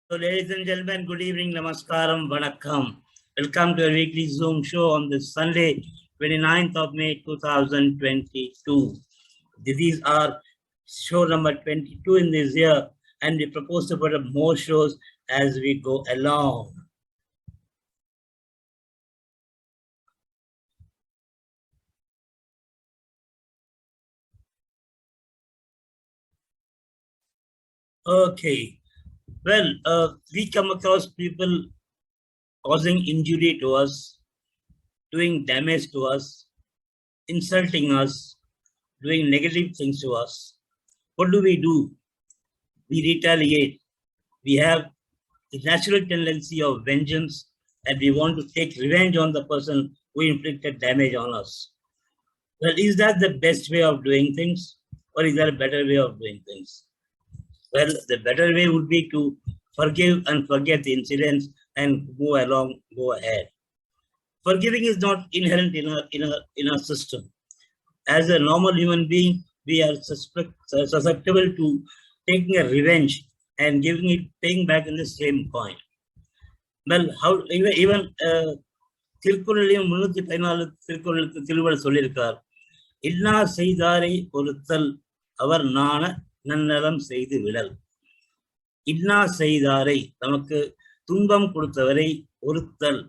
So, ladies and gentlemen, good evening, namaskaram, vanakkam. Welcome to our weekly Zoom show on this Sunday, 29th of May, 2022. This is our show number 22 in this year, and we propose to put up more shows as we go along. Okay. Well, we come across people causing injury to us, doing damage to us, insulting us, doing negative things to us. What do? We retaliate. We have the natural tendency of vengeance, and we want to take revenge on the person who inflicted damage on us. Well, is that the best way of doing things, or is there a better way of doing things? Well, the better way would be to forgive and forget the incidents and move along, go ahead. Forgiving is not inherent in our system. As a normal human being, we are susceptible to taking a revenge and paying back in the same coin. Well, how even திருக்குறளையும் 314 திருக்குறளுக்கு திருவள்ளுவர் சொல்லியிருக்கார், இன்னா செய்தாரை பொறுத்தல் அவர் நாண நன்னலம் செய்து விடல். இன்னா செய்தாரை, நமக்கு துன்பம் கொடுத்தவரை பொறுத்தல்,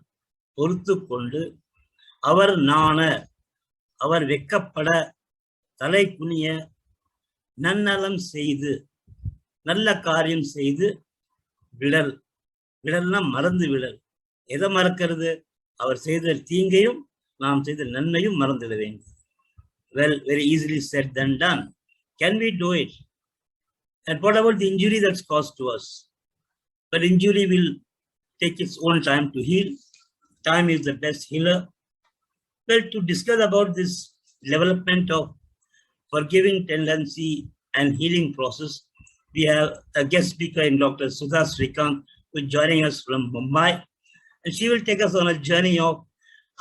பொறுத்து கொண்டு, அவர் நாண, அவர் வெக்கப்பட, தலை குனிய, நன்னலம் செய்து, நல்ல காரியம் செய்து விடல். விடல்னா மறந்து விடல். எதை மறக்கிறது? அவர் செய்த தீங்கையும் நாம் செய்த நன்மையும் மறந்துவிட வேண்டும். Well, very easily said than done. Can we do it? And what about the injury that's caused to us? But injury will take its own time to heal. Time is the best healer. Well, to discuss about this development of forgiving tendency and healing process, we have a guest speaker in Dr. Sudha, who is joining us from Mumbai. And she will take us on a journey of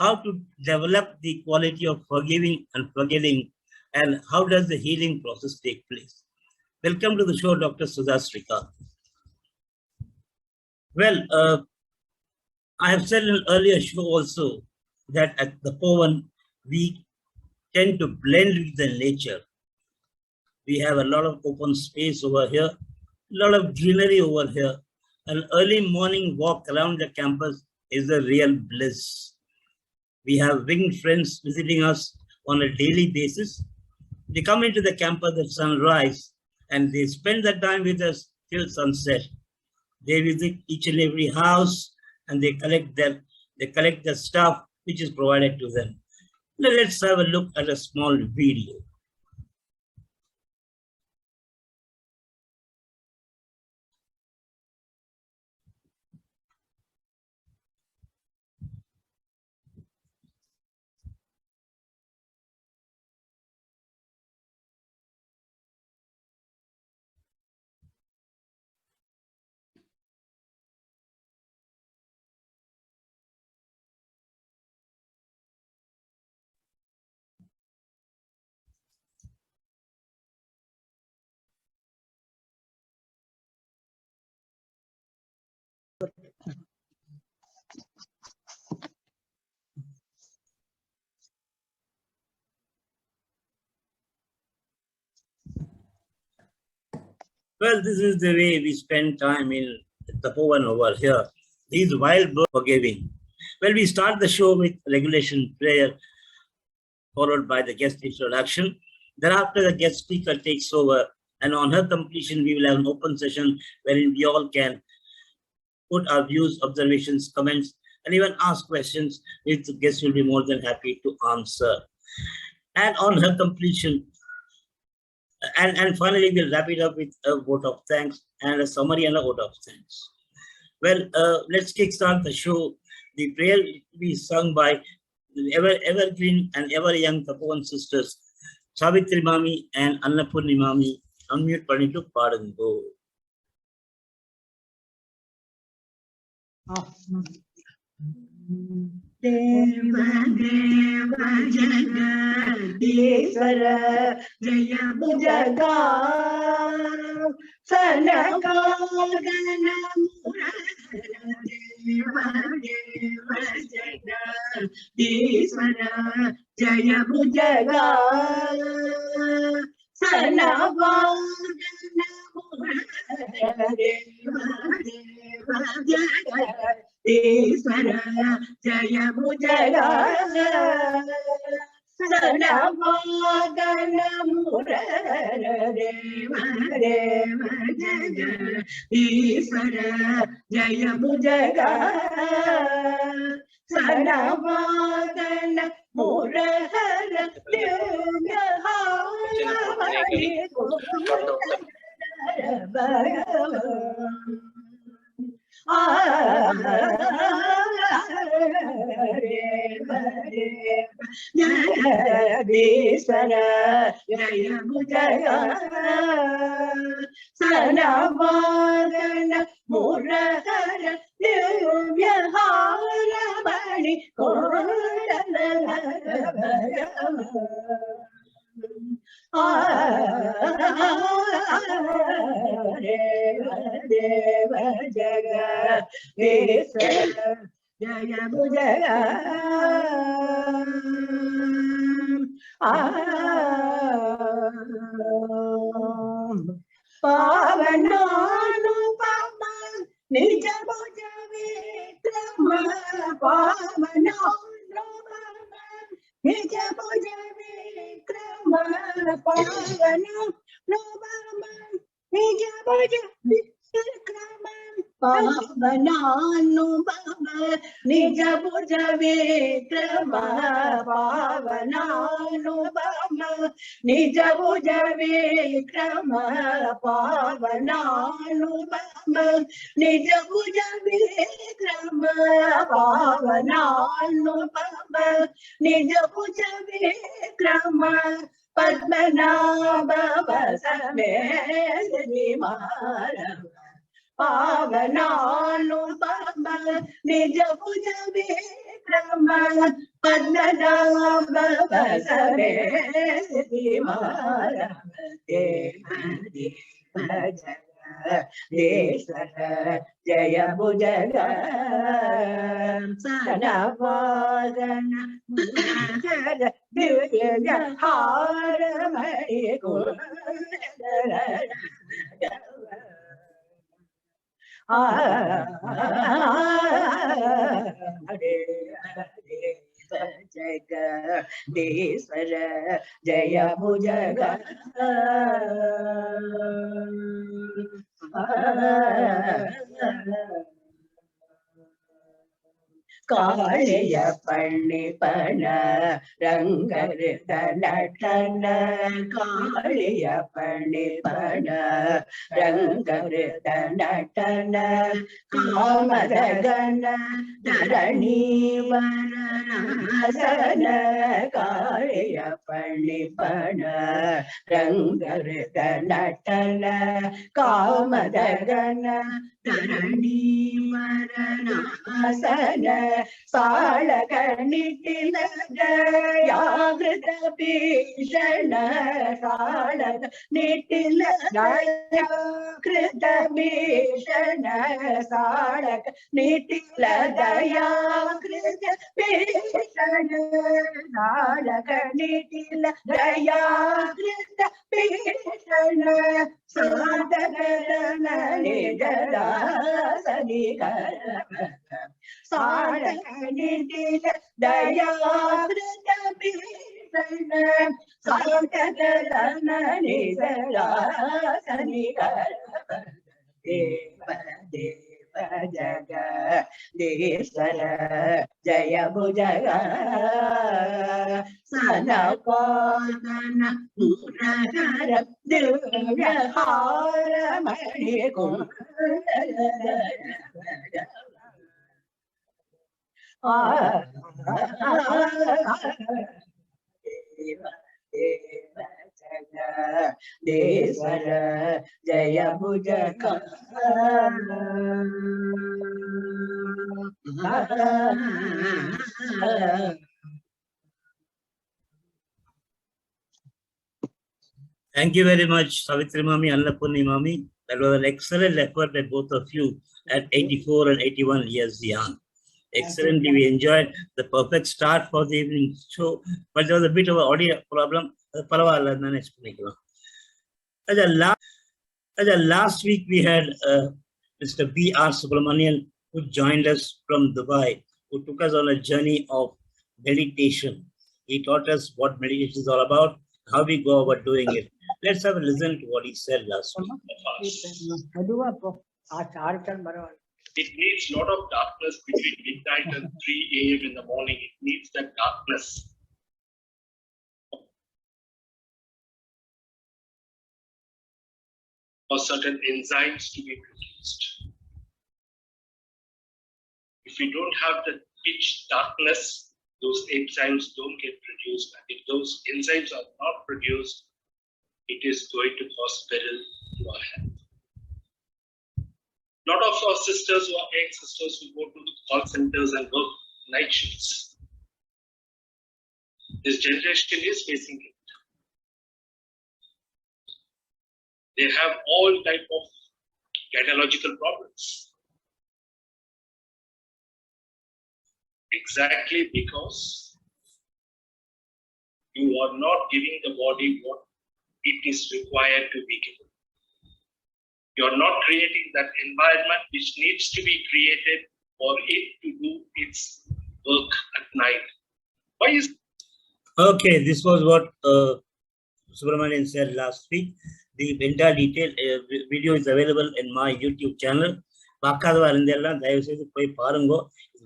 how to develop the quality of forgiving and forgetting, and how does the healing process take place. Welcome to the show, Dr. Sudha. Well, I have said in an earlier show also that at the Povan, we tend to blend with the nature. We have a lot of open space over here, a lot of greenery over here. An early morning walk around the campus is a real bliss. We have winged friends visiting us on a daily basis. They come into the campus at sunrise and they spend the time with us till sunset. They visit each and every house and they collect the stuff which is provided to them. Now let's have a look at a small video. Well, this is the way we spend time in Tapovan over here. These wild birds forgiving. Well, we start the show with regulation prayer, followed by the guest introduction. Thereafter, the guest speaker takes over, and on her completion, we will have an open session wherein we all can put our views, observations, comments, and even ask questions, which the guest will be more than happy to answer. And on her completion, and finally, we'll wrap it up with a vote of thanks and a summary and a vote of thanks. Well, let's kickstart the show. The prayer will be sung by evergreen and ever young Tapovan sisters, Savitri Mami and Annapurni Mami. Unmute Panitu Padango. देव देव जगदीश्वर जय भुजगा सनकागन देव देव जगदीश्वर जय भुजगा सनकागन देव देव जगदीश्वर जय भुजगा सनकागन देव देव जगदीश्वर जय भुजगा सनकागन मुरहर दिव्यहारी जगदीश्वर जय भुजगा सनकागन मुरहर दिव्यहारमणि देव जगदीश्वर जय भुजगा पावनानुपम निज भुज विक्रम पावनानुपम निज भुज विक्रम पावनानुपम निज भुज विक्रम पावनानुपम निज भुज विक्रम पावनानुपम निज भुज विक्रम पावनानुपम निज भुज विक्रम पावनानुपम निज भुज विक्रम पद्मनाभ समेत विमानव पावनानुपम निज भुज विक्रम पद्मनाभ समेत विमानव देव देव जगदीश्वर जय भुजगा सनकागन मुरहर दिव्यहारमणि जगदीश्वर जय भुजगा कालिय पण्णिपन रंगृत नटन कालिय पण्णिपन रंगृत नटन कामदगन धरणीवरनासन कालिय पण्णिपन रंगृत नटन कामदगन धरणीवरनासन साळकनिटिल दयाकृत भीषण साळकनिटिल दयाकृत भीषण साळकनिटिल दयाकृत भीषण साळकनिटिल दयाकृत भीषण साधकरण निजदासनिकर साळकनिटिल दयाकृत भीषण साधकरण निजदासनिकर देव देव जगदीश्वर जय भुजगा सनकागन मुरहर दिव्यहारमणि जगदीश्वर जय भुजगा Thank you very much, Savitri Mami, Annapurni Mami. That was an excellent effort by both of you at 84 and 81 years young. Excellently, we enjoyed the perfect start for the evening show, but there was a bit of an audio problem. Last week we had Mr. B.R. Subramanian, who joined us from Dubai, who took us on a journey of meditation. He taught us what meditation is all about, how we go about doing it. Let's have a listen to what he said last week. It needs a lot of darkness between midnight and 3 a.m. in the morning. It needs that darkness. For certain enzymes to be produced. If we don't have the pitch darkness, those enzymes don't get produced. And if those enzymes are not produced, it is going to cause peril to our health. A lot of our sisters who are ex-sisters who go to the call centers and work night shifts. This generation is facing it. They have all type of gynecological problems. Exactly because you are not giving the body what it is required to be given. You are not creating that environment which needs to be created for it to do its work at night. Why is Okay, this was what Subramanian said last week. The entire detail video is available in my YouTube channel. It's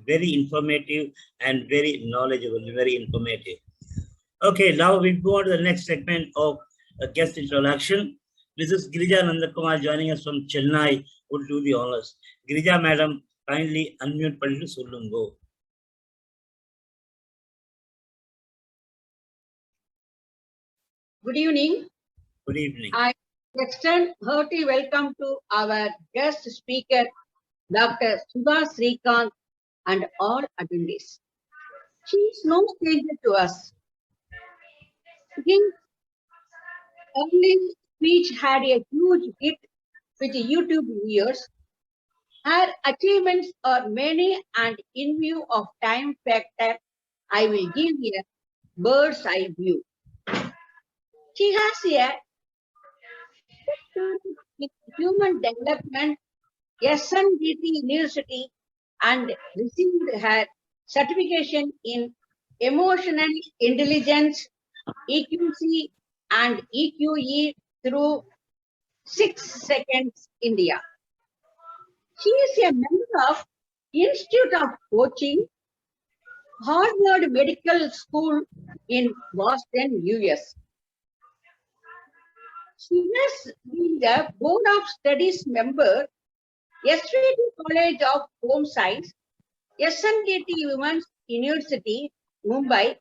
very informative and very knowledgeable, very informative. Okay, now we go on to the next segment of guest introduction. Mrs. Girija Nandakumar joining us from Chennai would do the honors. Girija madam, kindly unmute Padil Sullungo. Good evening. Good evening. I extend hearty welcome to our guest speaker, Dr. Sudha Srikanth, and all attendees. She is no stranger to us. His early speech had a huge hit with YouTube viewers. Her achievements are many, and in view of time factor, I will give a bird's eye view. She has a in human development, SNDT University, and received her certification in emotional intelligence, EQC, and EQE through 6 Seconds India. She is a member of Institute of Coaching, Harvard Medical School in Boston, US. She has been the Board of Studies member, SVT College of Home Science, SNDT Women's University, Mumbai,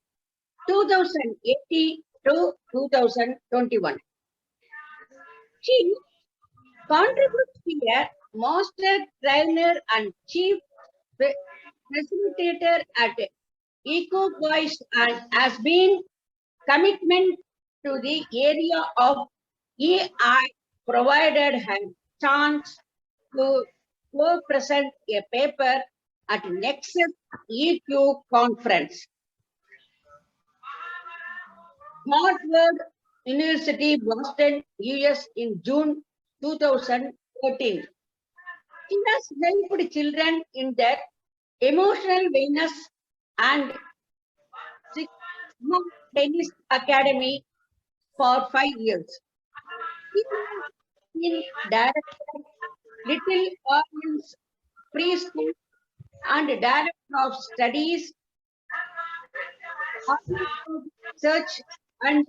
2018 to 2021. She contributes to a master trainer and chief facilitator at EcoVoice and has been commitment to the area of AI provided her chance to co-present a paper at Nexus EQ conference. Harvard University, Boston, US in June 2013. She has helped children in their emotional wellness and Tennis Academy for 5 years. She has been director Little Orleans Preschool and director of studies, research and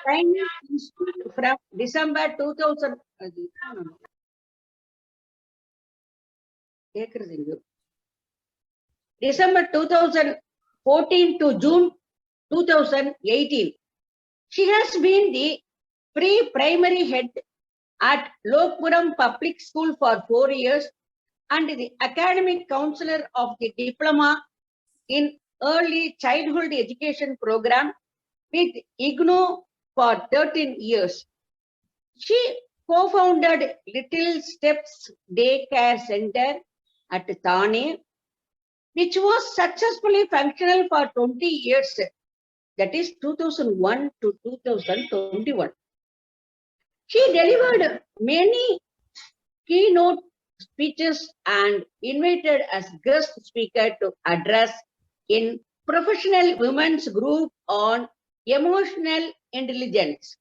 training institute from December 2000. December 2014 to June 2018. She has been the pre-primary head at Lokpuram Public School for 4 years and the academic counselor of the diploma in early childhood education program with IGNO for 13 years. She co-founded Little Steps Daycare Center at Thane, which was successfully functional for 20 years, that is 2001 to 2021. She delivered many keynote speeches and invited as guest speaker to address in professional women's group on emotional intelligence,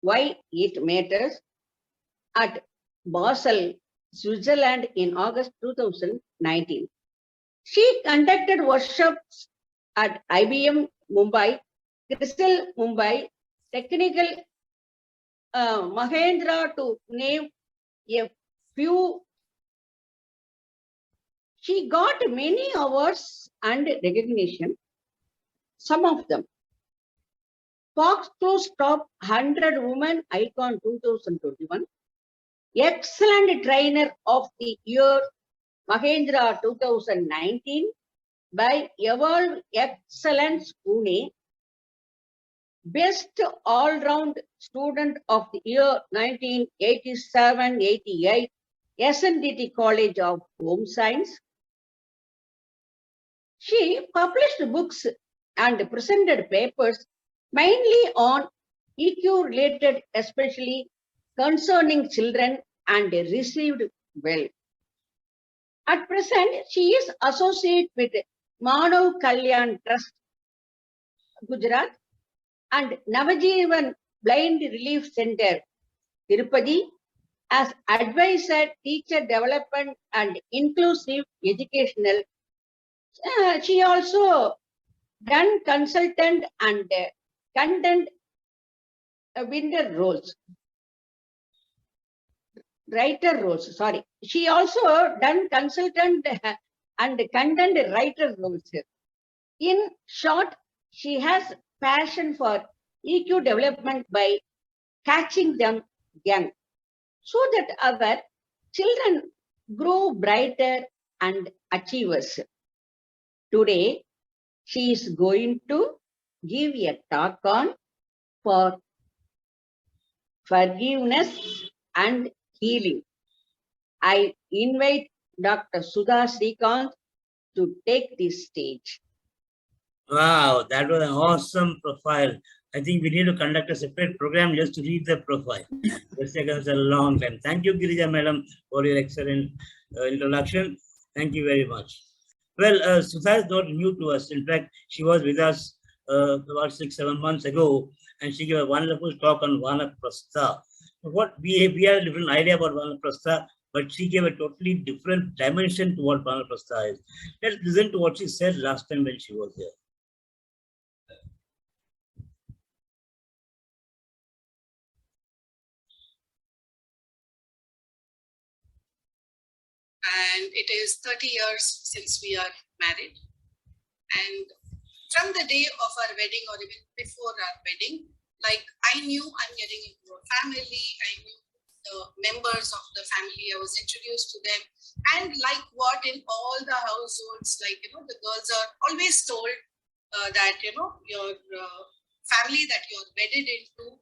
why it matters, at Basel, Switzerland in August 2019. She conducted workshops at IBM Mumbai, Crystal Mumbai, Technical Mahendra, to name a few. She got many awards and recognition. Some of them: Fox News Top 100 Women Icon 2021, Excellent Trainer of the Year Mahendra 2019 by Evolve Excellence Pune, Best All-Round Student of the Year 1987-88, SNDT College of Home Science. She published books and presented papers mainly on EQ related, especially concerning children, and received well. At present, she is associate with Manav Kalyan Trust, Gujarat, and Navajeevan Blind Relief Center, Tirupati, as advisor, teacher development and inclusive educational. She also done consultant and content winter roles. Writer roles, sorry. She also done consultant and content writer roles. In short, she has passion for EQ development by catching them young, so that our children grow brighter and achievers. Today, she is going to give a talk on for forgiveness and healing. I invite Dr. Sudha Srikanth to take this stage. Wow, that was an awesome profile. I think we need to conduct a separate program just to read the profile. This takes us a long time. Thank you, Girija Madam, for your excellent introduction. Thank you very much. Well, Sudha is not new to us. In fact, she was with us about 6-7 months ago, and she gave a wonderful talk on Vanaprastha. What we had a different idea about Vanaprastha, but she gave a totally different dimension to what Vanaprastha is. Let's listen to what she said last time when she was here. And it is 30 years since we are married. And from the day of our wedding, or even before our wedding, like I knew I'm getting into a family, I knew the members of the family, I was introduced to them. And like what in all the households, like, the girls are always told that, your family that you're wedded into,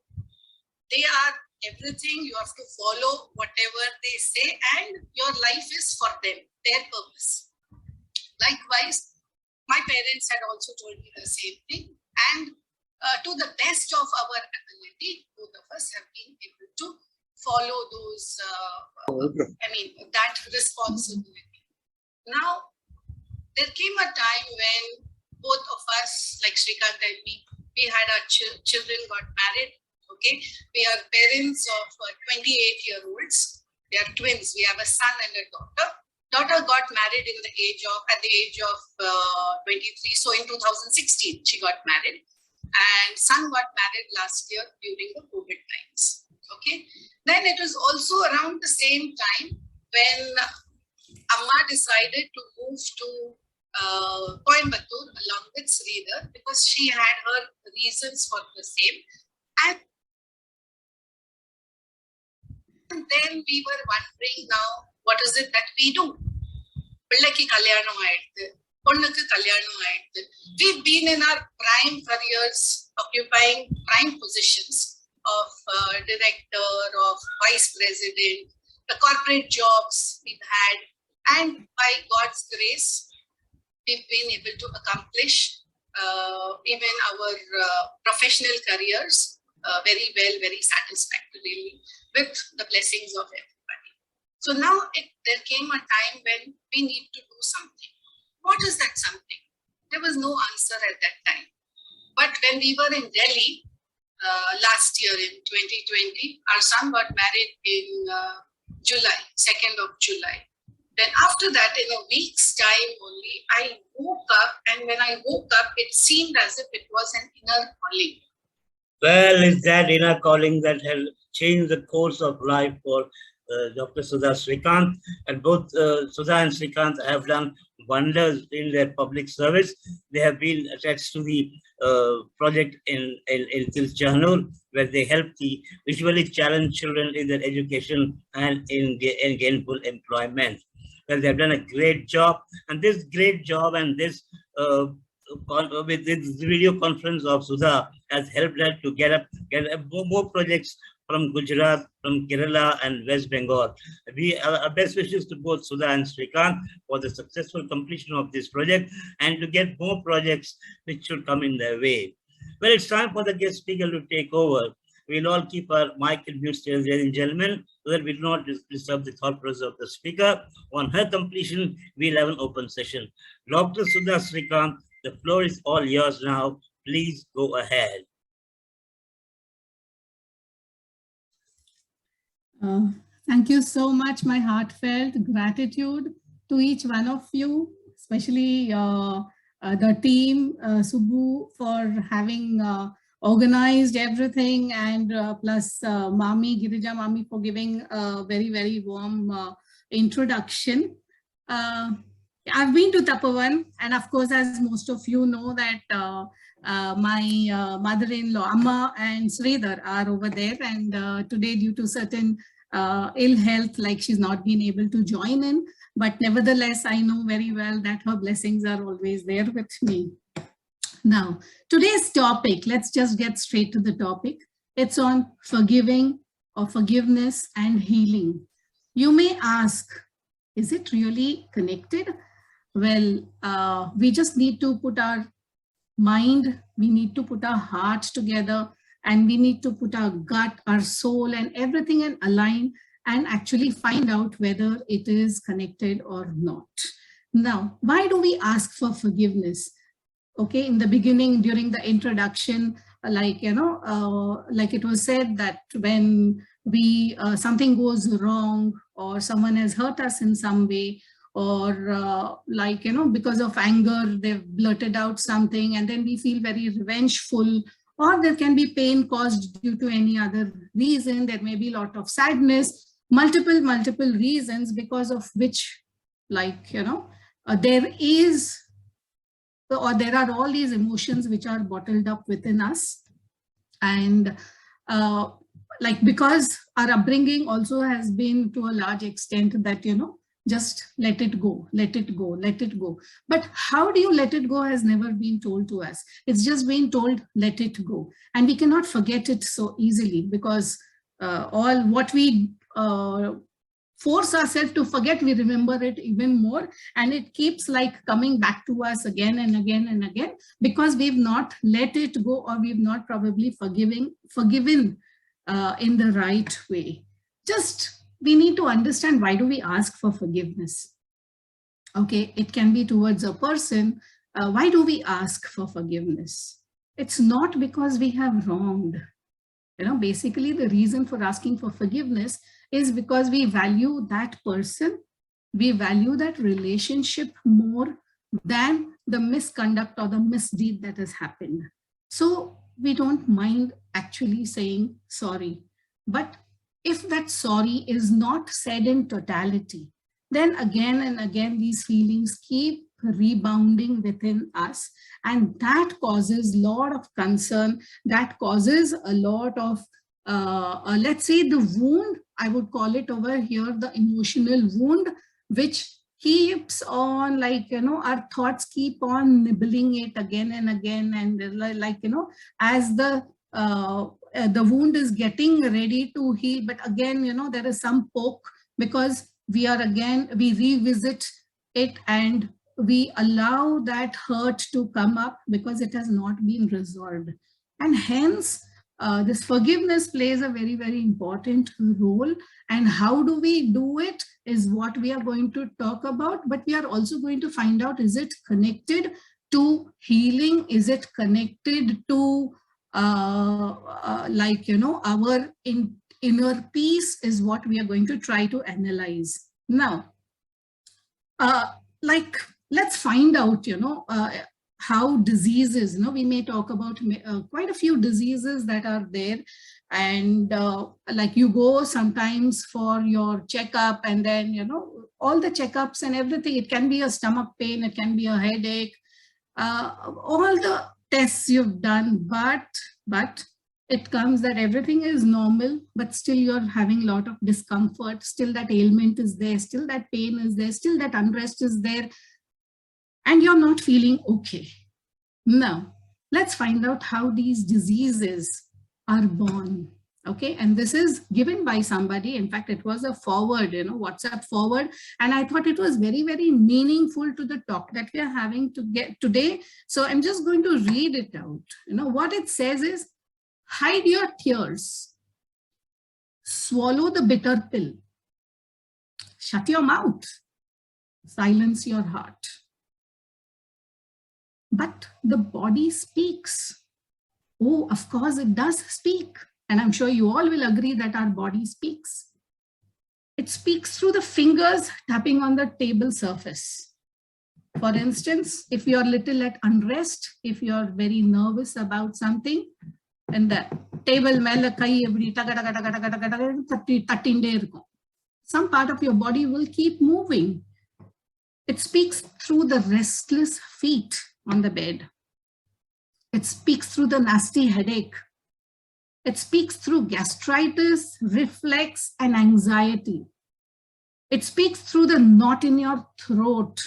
they are everything. You have to follow whatever they say, and your life is for them, their purpose. Likewise, my parents had also told me the same thing, and to the best of our ability, both of us have been able to follow those, that responsibility. Now, there came a time when both of us, like Srikanth and me, we had our children got married. Okay, we are parents of 28-year-olds. They are twins. We have a son and a daughter. Daughter got married at the age of 23. So in 2016, she got married, and son got married last year during the COVID times. Okay, then it was also around the same time when Amma decided to move to Coimbatore along with Sridhar, because she had her reasons for the same. And then we were wondering, now what is it that we do? பிள்ளைக்கு கல்யாணம் ஆயிடுது, பொண்ணுக்கு கல்யாணம் ஆயிடுது. We've been in our prime careers, occupying prime positions of director, of vice president, the corporate jobs we've had, and by God's grace, we've been able to accomplish even our professional careers very well, very satisfactorily, with the blessings of everybody. So now there came a time when we need to do something. What is that something? There was no answer at that time. But when we were in Delhi last year in 2020, our son got married in July, 2nd of July. Then after that, in a week's time only, I woke up, and when I woke up, it seemed as if it was an inner calling. Well, it's that inner calling that has changed the course of life for Dr. Sudha Srikanth, and both Sudha and Srikanth have done wonders in their public service. They have been attached to the project in Tilchanur, where they help the visually challenged children in their education and in gainful employment. Well, they have done a great job, and this great job and this with this video conference of Sudha has helped her to get more projects from Gujarat, from Kerala and West Bengal. We our best wishes to both Sudha and Srikanth for the successful completion of this project, and to get more projects which should come in their way. Well, it's time for the guest speaker to take over. We'll all keep our mic and mute, ladies and gentlemen, so that we do not disturb the thought process of the speaker. On her completion, we'll have an open session. Dr. Sudha Srikanth, the floor is all yours now. Please go ahead. Thank you so much. My heartfelt gratitude to each one of you, especially the team, Subbu, for having organized everything, and plus Mami, Girija Mami, for giving a very, very warm introduction. I've been to Tapovan, and of course, as most of you know, that my mother-in-law, Amma and Sridhar, are over there, and today, due to certain ill health, like she's not been able to join in, but nevertheless, I know very well that her blessings are always there with me. Now, today's topic, let's just get straight to the topic. It's on forgiving, or forgiveness and healing. You may ask, is it really connected? Well, we just need to put our mind, we need to put our hearts together, and we need to put our gut, our soul, and everything and align, and actually find out whether it is connected or not. Now, why do we ask for forgiveness? Okay, in the beginning, during the introduction, like, you know, like it was said that when we, something goes wrong, or someone has hurt us in some way, or like, you know, because of anger, they've blurted out something, and then we feel very revengeful, or there can be pain caused due to any other reason. There may be a lot of sadness, multiple reasons, because of which, like, you know, there are all these emotions which are bottled up within us. And like, because our upbringing also has been to a large extent that, you know, just let it go, let it go, let it go. But how do you let it go has never been told to us. It's just been told, let it go. And we cannot forget it so easily, because all what we force ourselves to forget, we remember it even more. And it keeps like coming back to us again and again and again, because we've not let it go, or we've not probably forgiven in the right way. Just, we need to understand, why do we ask for forgiveness? Okay, it can be towards a person. Why do we ask for forgiveness? It's not because we have wronged. You know, basically the reason for asking for forgiveness is because we value that person, we value that relationship more than the misconduct or the misdeed that has happened. So we don't mind actually saying sorry. But if that sorry is not said in totality, then again and again these feelings keep rebounding within us, and that causes a lot of concern, that causes a lot of let's say the wound, I would call it over here, the emotional wound, which keeps on, like, our thoughts keep on nibbling it again and again, and like, as the wound is getting ready to heal, but again, there is some poke, because we revisit it, and we allow that hurt to come up because it has not been resolved. And hence, this forgiveness plays a very, very important role. And how do we do it is what we are going to talk about. But we are also going to find out, is it connected to healing? Is it connected to like, our inner peace, is what we are going to try to analyze. Now, like, let's find out, how diseases, we may talk about quite a few diseases that are there. And like, you go sometimes for your checkup, and then, all the checkups and everything, it can be a stomach pain, it can be a headache, all the tests you've done, but it comes that everything is normal, but still you're having a lot of discomfort, still that ailment is there, still that pain is there, still that unrest is there, and you're not feeling okay. Now, let's find out how these diseases are born. Okay, and this is given by somebody. In fact, it was a forward, WhatsApp forward. And I thought it was very, very meaningful to the talk that we are having to get today. So I'm just going to read it out. What it says is, hide your tears, swallow the bitter pill, shut your mouth, silence your heart. But the body speaks. Oh, of course it does speak. And I'm sure you all will agree that our body speaks. It speaks through the fingers tapping on the table surface. For instance, if you're little at unrest, if you're very nervous about something, and the table mela kai every some part of your body will keep moving. It speaks through the restless feet on the bed. It speaks through the nasty headache. It speaks through gastritis, reflux, and anxiety. It speaks through the knot in your throat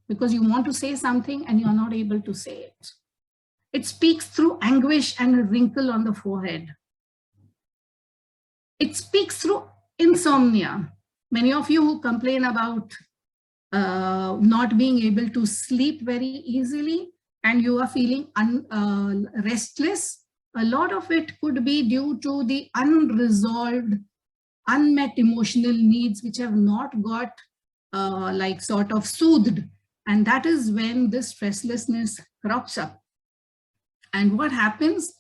because you want to say something and you're not able to say it. It speaks through anguish and a wrinkle on the forehead. It speaks through insomnia. Many of you who complain about not being able to sleep very easily and you are feeling restless, a lot of it could be due to the unresolved, unmet emotional needs which have not got like sort of soothed. And that is when this restlessness crops up. And what happens?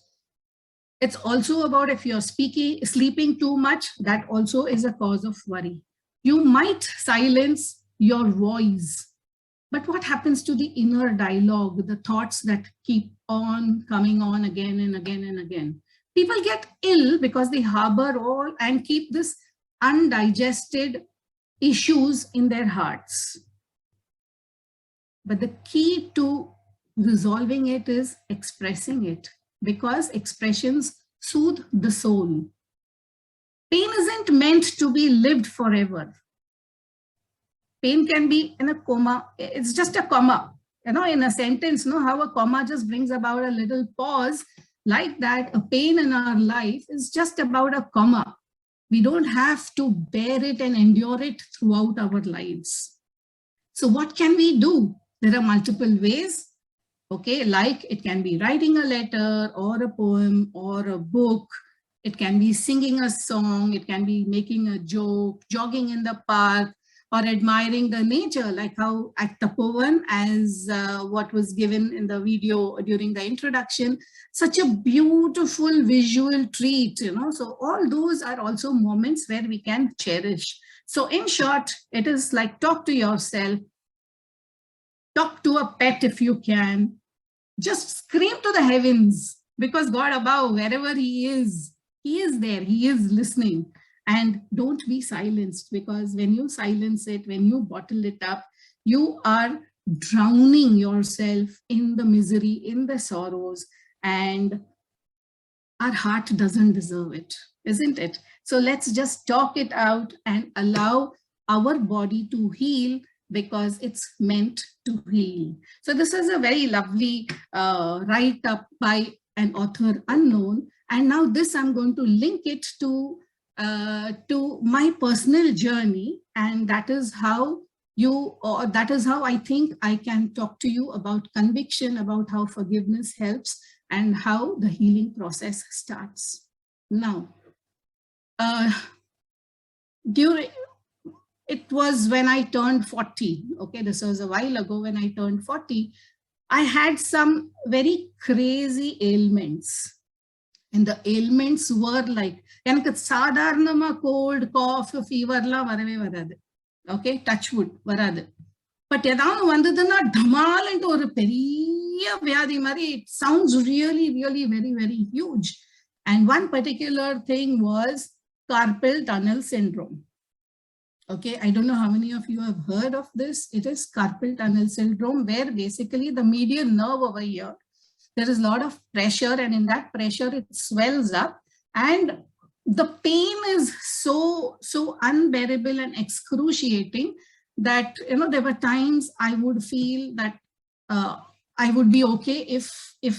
It's also about if you're sleeping too much, that also is a cause of worry. You might silence your voice, but what happens to the inner dialogue, the thoughts that keep on coming on again and again and again? People get ill because they harbor all and keep this undigested issues in their hearts. But the key to resolving it is expressing it, because expressions soothe the soul. Pain isn't meant to be lived forever. Pain can be in a comma. It's just a comma, in a sentence, how a comma just brings about a little pause. Like that, a pain in our life is just about a comma. We don't have to bear it and endure it throughout our lives. So what can we do? There are multiple ways. Okay, like it can be writing a letter or a poem or a book. It can be singing a song. It can be making a joke, jogging in the park, or admiring the nature, like how at Tapovan, as what was given in the video during the introduction, such a beautiful visual treat, So all those are also moments where we can cherish. So in short, it is like talk to yourself, talk to a pet if you can, just scream to the heavens, because God above, wherever He is there, He is listening. And don't be silenced, because when you silence it, when you bottle it up, you are drowning yourself in the misery, in the sorrows, and our heart doesn't deserve it, isn't it? So let's just talk it out and allow our body to heal because it's meant to heal. So this is a very lovely write-up by an author unknown. And now this, I'm going to link it to my personal journey. And that is how I think I can talk to you about conviction, about how forgiveness helps and how the healing process starts. Now, it was when I turned 40. Okay, this was a while ago. When I turned 40, I had some very crazy ailments. And the ailments were like, cold, cough, fever, okay, touch wood, but it sounds really, really very, very huge. And one particular thing was carpal tunnel syndrome. Okay, I don't know how many of you have heard of this. It is carpal tunnel syndrome, where basically the median nerve over here, there is a lot of pressure, and in that pressure it swells up, and the pain is so unbearable and excruciating that, you know, there were times I would feel that I would be okay if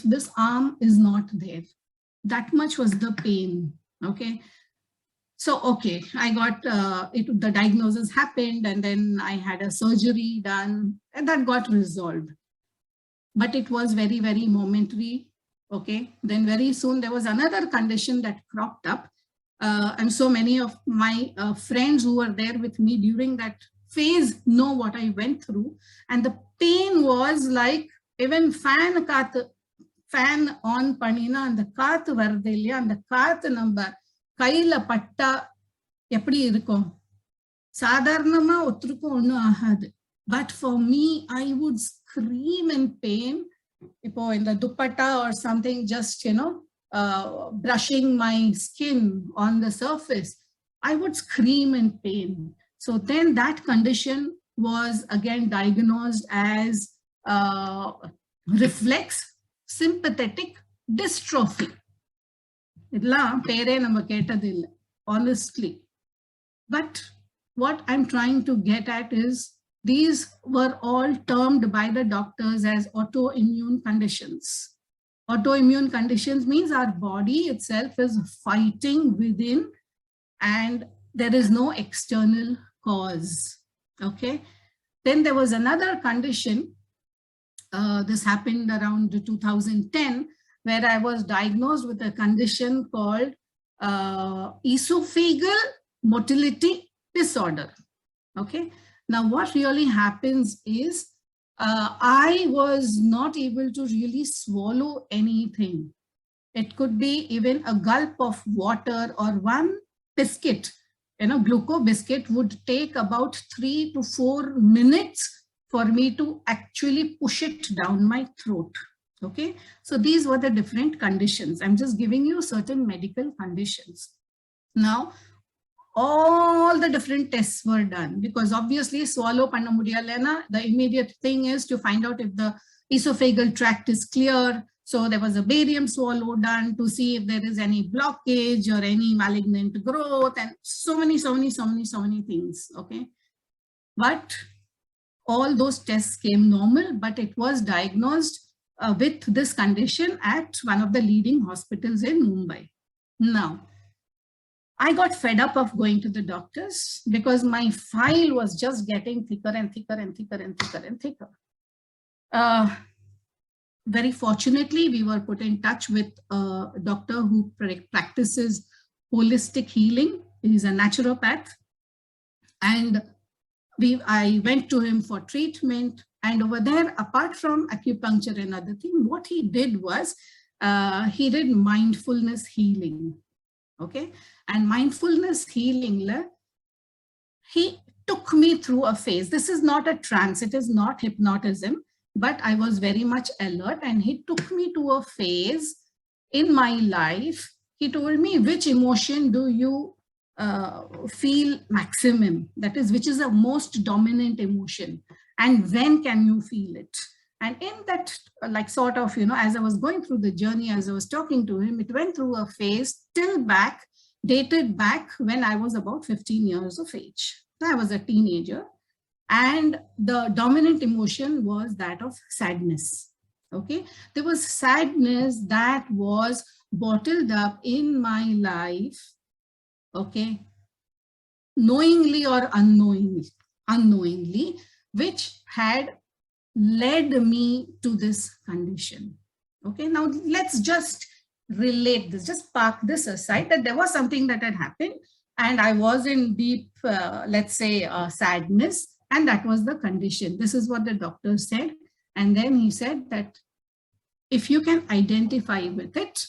this arm is not there. That much was the pain. Okay. So, okay, I got, the diagnosis happened, and then I had a surgery done, and that got resolved. But it was very, very momentary. Okay. Then very soon there was another condition that cropped up. And so many of my friends who were there with me during that phase know what I went through. And the pain was like, even fan on panina and the kath vardelia and the kath number kaila patta eppadi irukum sadharanama otrukum onnu agadu. But for me, I would scream in pain. Ipo in the dupatta or something, just, you know, brushing my skin on the surface, I would scream in pain. So then that condition was again diagnosed as reflex sympathetic dystrophy. Honestly. But what I'm trying to get at is, these were all termed by the doctors as autoimmune conditions. Autoimmune conditions means our body itself is fighting within and there is no external cause. Okay. Then there was another condition. This happened around 2010, where I was diagnosed with a condition called esophageal motility disorder. Okay. Now, what really happens is I was not able to really swallow anything. It could be even a gulp of water or one biscuit. You know, glucose biscuit would take about 3 to 4 minutes for me to actually push it down my throat. Okay, so these were the different conditions. I'm just giving you certain medical conditions. Now, all the different tests were done, because obviously swallow panna mudiyalena, the immediate thing is to find out if the esophageal tract is clear. So there was a barium swallow done to see if there is any blockage or any malignant growth, and so many things. Okay, but all those tests came normal, but it was diagnosed with this condition at one of the leading hospitals in Mumbai. Now, I got fed up of going to the doctors because my file was just getting thicker and thicker and thicker and thicker and thicker. Very fortunately, we were put in touch with a doctor who practices holistic healing. He's a naturopath. And I went to him for treatment. And over there, apart from acupuncture and other things, what he did was he did mindfulness healing. Okay, and mindfulness healing, he took me through a phase. This is not a trance, it is not hypnotism, but I was very much alert, and he took me to a phase in my life. He told me, which emotion do you feel maximum? That is, which is the most dominant emotion, and when can you feel it? And in that, like, sort of, you know, as I was going through the journey, as I was talking to him, it went through a phase dated back when I was about 15 years of age. So I was a teenager. and the dominant emotion was that of sadness. Okay, there was sadness that was bottled up in my life, okay, knowingly or unknowingly, which had led me to this condition. Okay, now let's just relate this, just park this aside, that there was something that had happened and I was in deep, let's say, sadness, and that was the condition. This is what the doctor said. And then he said that if you can identify with it,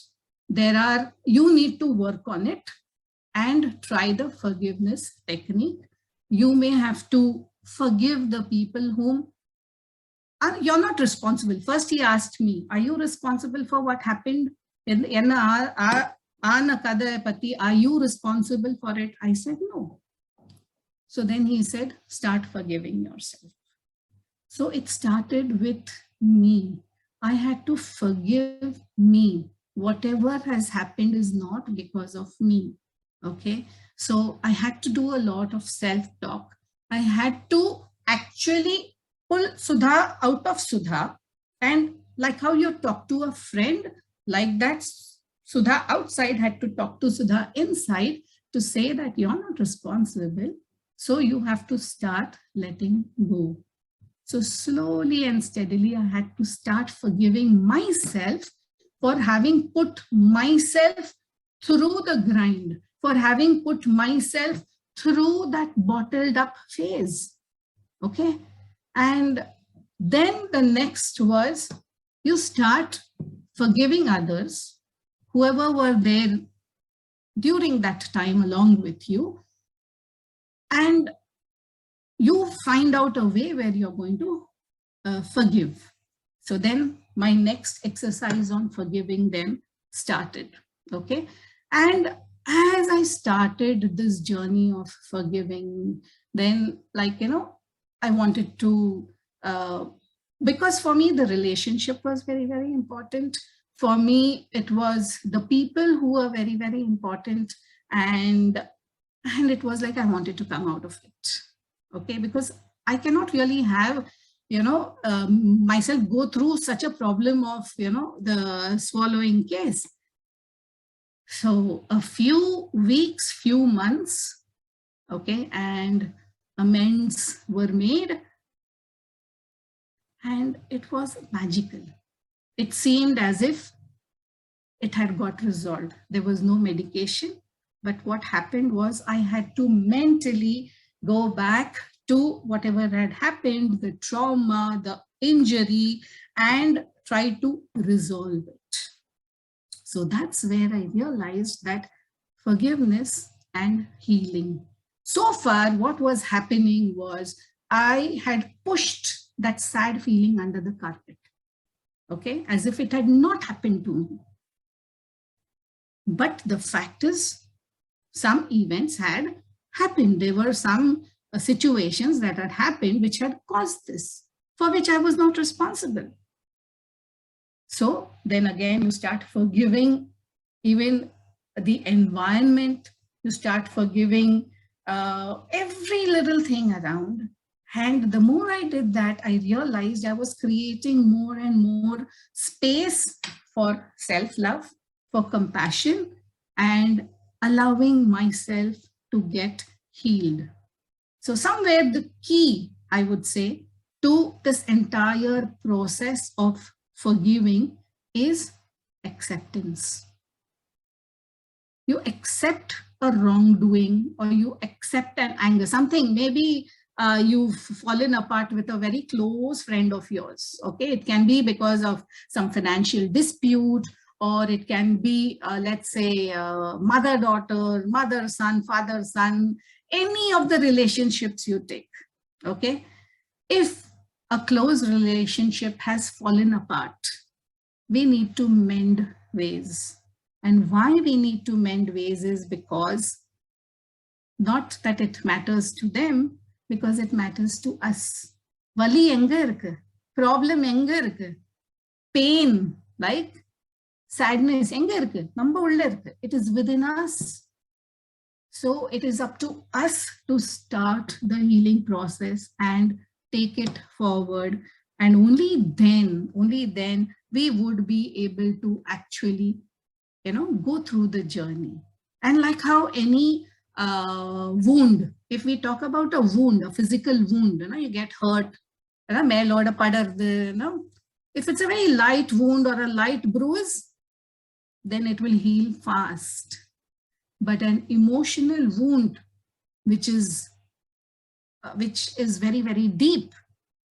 you need to work on it and try the forgiveness technique. You may have to forgive the people whom you're not responsible. First, he asked me, are you responsible for what happened? Are you responsible for it? I said, no. So then he said, start forgiving yourself. So it started with me. I had to forgive me. Whatever has happened is not because of me. Okay. So I had to do a lot of self-talk. I had to actually pull Sudha out of Sudha, and like how you talk to a friend, like that Sudha outside had to talk to Sudha inside to say that you're not responsible. So you have to start letting go. So slowly and steadily, I had to start forgiving myself for having put myself through the grind, for having put myself through that bottled up phase. Okay. And then the next was, you start forgiving others, whoever were there during that time along with you, and you find out a way where you're going to forgive. So then my next exercise on forgiving them started. Okay. And as I started this journey of forgiving, then, like, I wanted to, because for me, the relationship was very, very important. For me, it was the people who were very, very important. And it was like, I wanted to come out of it. Okay. Because I cannot really have, myself go through such a problem of, the swallowing case. So a few weeks, few months, okay, and amends were made, and it was magical. It seemed as if it had got resolved. There was no medication, but what happened was I had to mentally go back to whatever had happened, the trauma, the injury, and try to resolve it. So that's where I realized that forgiveness and healing. So far, what was happening was I had pushed that sad feeling under the carpet, okay, as if it had not happened to me. But the fact is, some events had happened. There were some situations that had happened which had caused this, for which I was not responsible. So then again, you start forgiving even the environment, you start forgiving every little thing around. And the more I did that, I realized I was creating more and more space for self-love, for compassion, and allowing myself to get healed. So somewhere the key, I would say, to this entire process of forgiving is acceptance. You accept a wrongdoing, or you accept an anger, something maybe you've fallen apart with a very close friend of yours. Okay, it can be because of some financial dispute, or it can be, let's say, mother-daughter, mother-son, father-son, any of the relationships you take. Okay, if a close relationship has fallen apart, we need to mend ways. And why we need to mend ways is because, not that it matters to them, because it matters to us. Vali enga irukku, problem enga irukku, pain, like sadness enga irukku, namba ulla irukku, it is within us. So it is up to us to start the healing process and take it forward. And only then we would be able to actually, go through the journey. And like how any wound, if we talk about a wound, a physical wound, you get hurt, if it's a very light wound or a light bruise, then it will heal fast. But an emotional wound, which is very, very deep,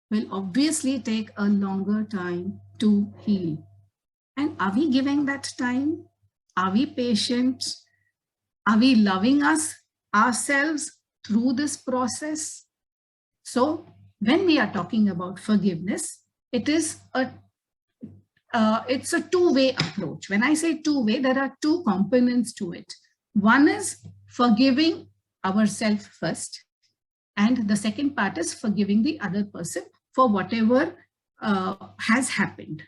will obviously take a longer time to heal. And are we giving that time? Are we patient? Are we loving ourselves through this process? So when we are talking about forgiveness, it's a two-way approach. When I say two-way, there are two components to it. One is forgiving ourselves first, and the second part is forgiving the other person for whatever has happened.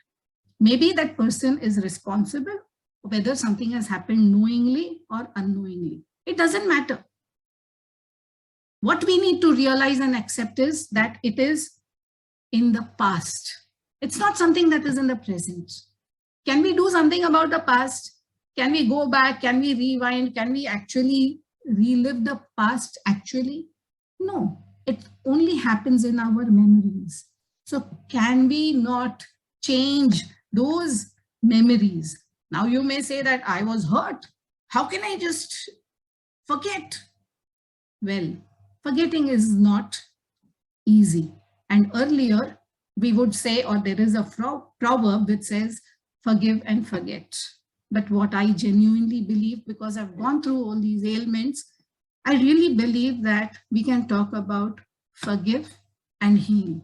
Maybe that person is responsible, whether something has happened knowingly or unknowingly. It doesn't matter. What we need to realize and accept is that it is in the past. It's not something that is in the present. Can we do something about the past? Can we go back? Can we rewind? Can we actually relive the past actually? No, it only happens in our memories. So can we not change those memories? Now you may say that I was hurt. How can I just forget? Well, forgetting is not easy. And earlier we would say, or there is a proverb which says, forgive and forget. But what I genuinely believe, because I've gone through all these ailments, I really believe that we can talk about forgive and heal.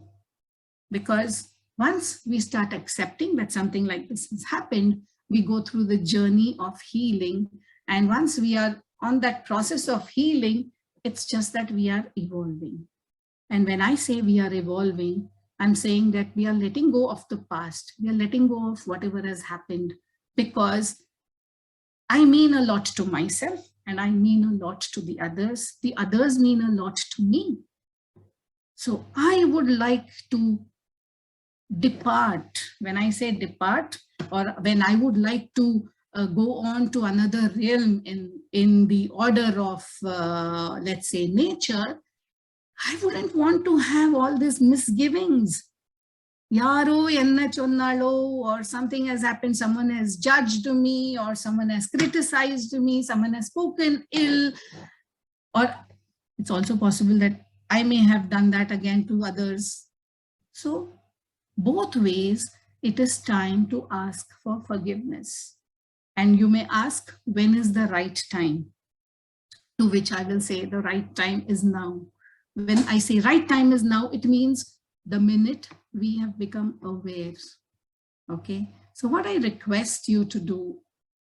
Because once we start accepting that something like this has happened, we go through the journey of healing. And once we are on that process of healing, it's just that we are evolving. And when I say we are evolving, I'm saying that we are letting go of the past. We are letting go of whatever has happened, because I mean a lot to myself and I mean a lot to the others. The others mean a lot to me. So I would like to depart. When I say depart, or when I would like to go on to another realm in the order of, let's say, nature, I wouldn't want to have all these misgivings. Yaro enna chonnalo, or something has happened, someone has judged me, or someone has criticized me, someone has spoken ill, or it's also possible that I may have done that again to others. So both ways, it is time to ask for forgiveness. And you may ask, when is the right time? To which I will say the right time is now. When I say right time is now, it means the minute we have become aware. Okay, so what I request you to do,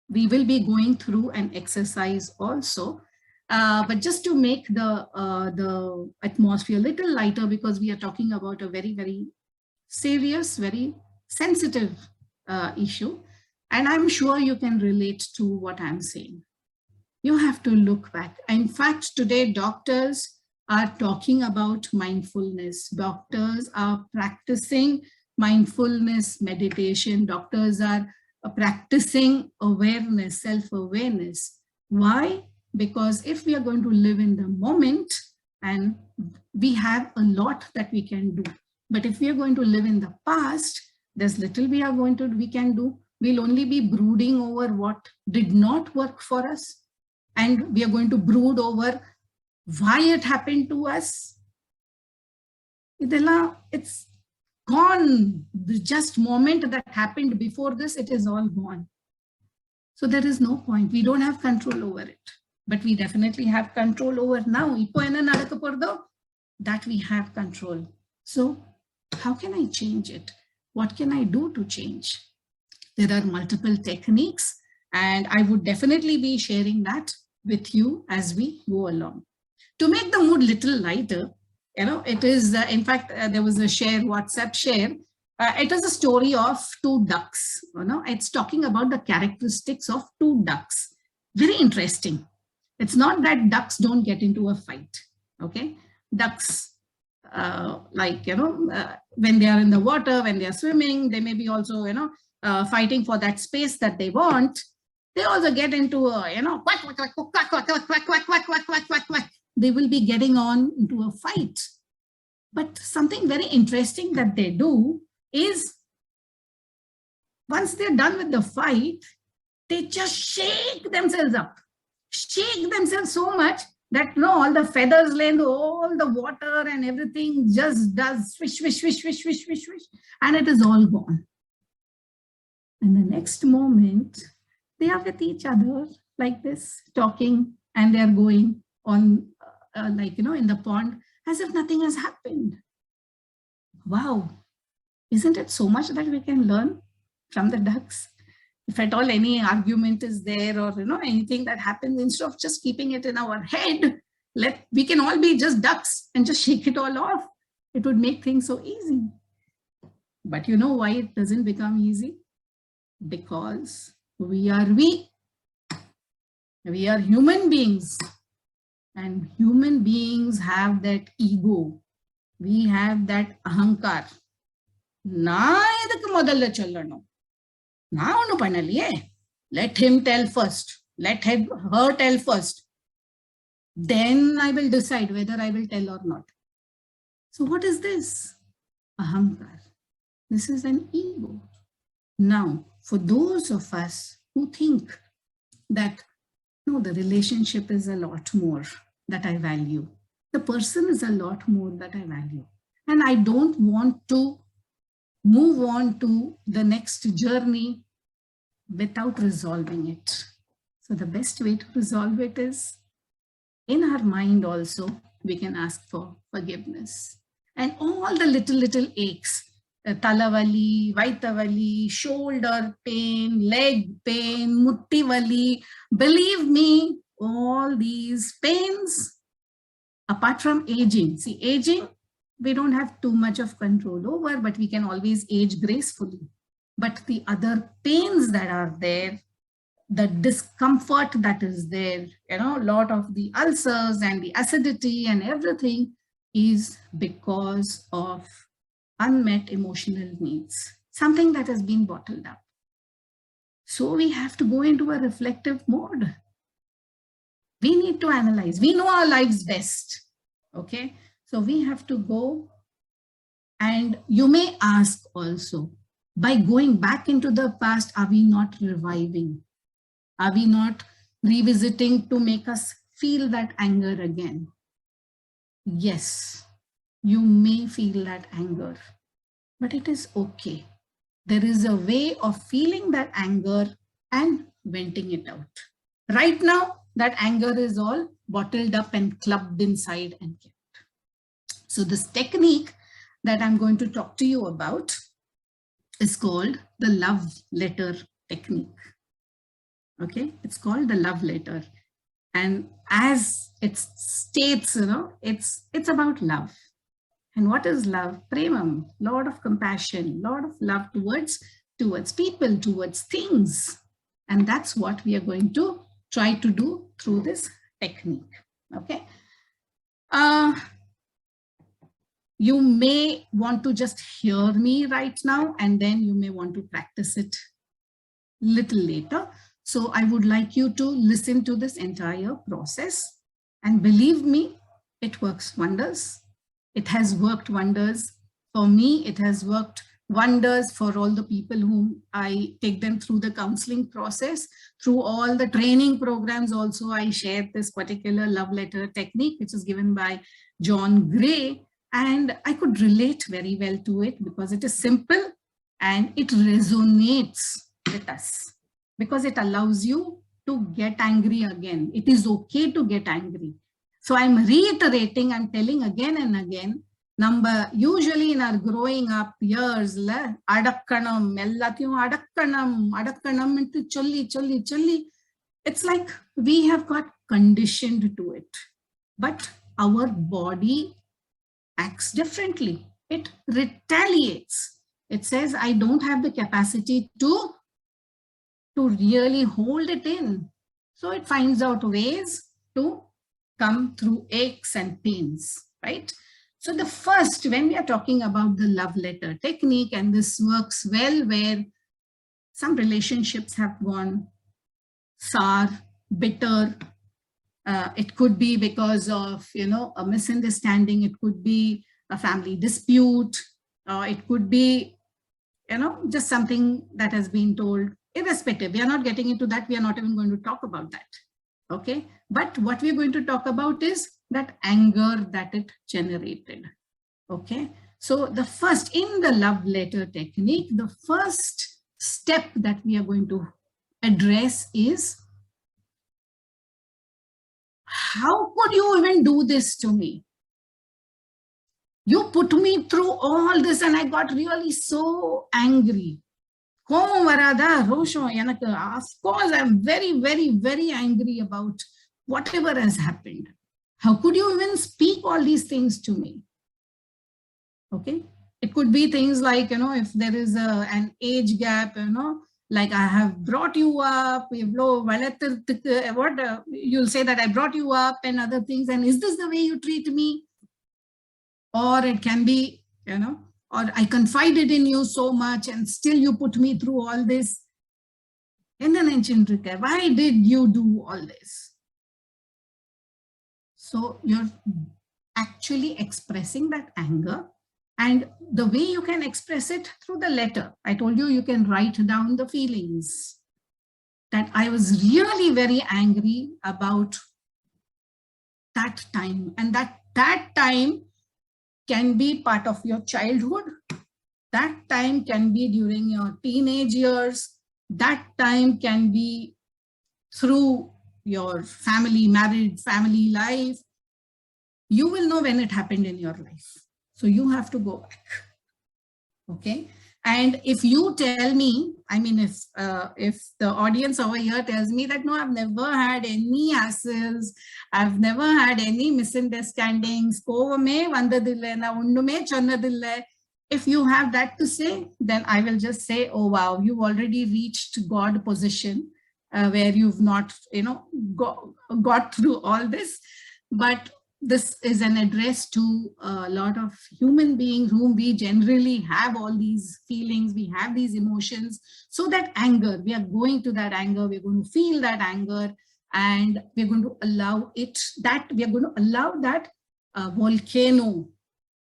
we will be going through an exercise also, but just to make the atmosphere a little lighter, because we are talking about a very, very serious, very sensitive issue. And I'm sure you can relate to what I'm saying. You have to look back. In fact, today doctors are talking about mindfulness. Doctors are practicing mindfulness meditation. Doctors are practicing awareness, self-awareness. Why? Because if we are going to live in the moment, and we have a lot that we can do, but if we are going to live in the past, there's little we can do. We'll only be brooding over what did not work for us. And we are going to brood over why it happened to us. It's gone. The just moment that happened before this, it is all gone. So there is no point. We don't have control over it, but we definitely have control over now. That we have control. So how can I change it? What can I do to change? There are multiple techniques, and I would definitely be sharing that with you as we go along. To make the mood little lighter, it is, in fact, there was a WhatsApp share. It is a story of two ducks. It's talking about the characteristics of two ducks. Very interesting. It's not that ducks don't get into a fight. Okay, ducks, when they are in the water, when they are swimming, they may be also, fighting for that space that they want. They also get into a, quack, quack, quack, quack, quack, quack, quack, quack, quack, quack, quack, quack, quack. They will be getting on into a fight. But something very interesting that they do is, once they're done with the fight, they just shake themselves up, shake themselves so much that all the feathers land, all the water and everything just does swish, swish, swish, swish, swish, swish, swish, and it is all gone. And the next moment, they are with each other like this, talking, and they're going on in the pond as if nothing has happened. Wow, isn't it so much that we can learn from the ducks? If at all any argument is there, or anything that happens, instead of just keeping it in our head, we can all be just ducks and just shake it all off. It would make things so easy. But you know why it doesn't become easy? Because we are human beings, and human beings have that ego. We have that ahankar. Let him tell first. Let her tell first. Then I will decide whether I will tell or not. So what is this? Ahankar. This is an ego. Now, for those of us who think that, no, the relationship is a lot more that I value. The person is a lot more that I value. And I don't want to move on to the next journey without resolving it. So the best way to resolve it is, in our mind also, we can ask for forgiveness. And all the little aches, talavali, vaitavali, shoulder pain, leg pain, mutti vali, believe me, all these pains, apart from aging. See, aging, we don't have too much of control over, but we can always age gracefully. But the other pains that are there, the discomfort that is there, a lot of the ulcers and the acidity and everything is because of unmet emotional needs, something that has been bottled up. So we have to go into a reflective mode. We need to analyze. We know our lives best. Okay. So we have to go, and you may ask also, by going back into the past, are we not reviving? Are we not revisiting to make us feel that anger again? Yes, you may feel that anger, but it is okay. There is a way of feeling that anger and venting it out. Right now, that anger is all bottled up and clubbed inside and kept. So this technique that I'm going to talk to you about is called the love letter technique. Okay, it's called the love letter. And as it states, it's about love. And what is love? Premam, lot of compassion, lot of love towards people, towards things. And that's what we are going to try to do through this technique. Okay. You may want to just hear me right now, and then you may want to practice it little later. So I would like you to listen to this entire process, and believe me, it works wonders. It has worked wonders for me. It has worked wonders for all the people whom I take them through the counseling process. Through all the training programs also, I shared this particular love letter technique, which is given by John Gray. And I could relate very well to it because it is simple and it resonates with us, because it allows you to get angry again. It is okay to get angry. So I'm reiterating, I'm telling again and again, usually in our growing up years, adakkanam, ellatiyum adakkanam into cholli. It's like we have got conditioned to it, but our body acts differently. It retaliates. It says, I don't have the capacity to really hold it in. So it finds out ways to come through aches and pains, right? So the first, when we are talking about the love letter technique, and this works well where some relationships have gone sour, bitter. It could be because of, a misunderstanding. It could be a family dispute. It could be, just something that has been told. Irrespective, we are not getting into that. We are not even going to talk about that. Okay. But what we're going to talk about is that anger that it generated. Okay. So the first, in the love letter technique, the first step that we are going to address is, how could you even do this to me? You put me through all this and I got really so angry. Of course, I'm very, very, very angry about whatever has happened. How could you even speak all these things to me? Okay. It could be things like, if there is an age gap, like I have brought you up, you'll say that I brought you up and other things. And is this the way you treat me? Or it can be, or I confided in you so much and still you put me through all this. Why did you do all this? So you're actually expressing that anger. And the way you can express it through the letter. I told you, you can write down the feelings that I was really very angry about that time. And that time can be part of your childhood. That time can be during your teenage years. That time can be through your family, married family life. You will know when it happened in your life. So you have to go back. Okay. And if you tell me, I mean, if the audience over here tells me that, no, I've never had any hassles, I've never had any misunderstandings, if you have that to say, then I will just say, oh, wow, you've already reached God position where you've not, got through all this. But this is an address to a lot of human beings whom we generally have all these feelings, we have these emotions. So that anger, we are going to that anger, we're going to feel that anger, and we're going to allow it, that we are going to allow that volcano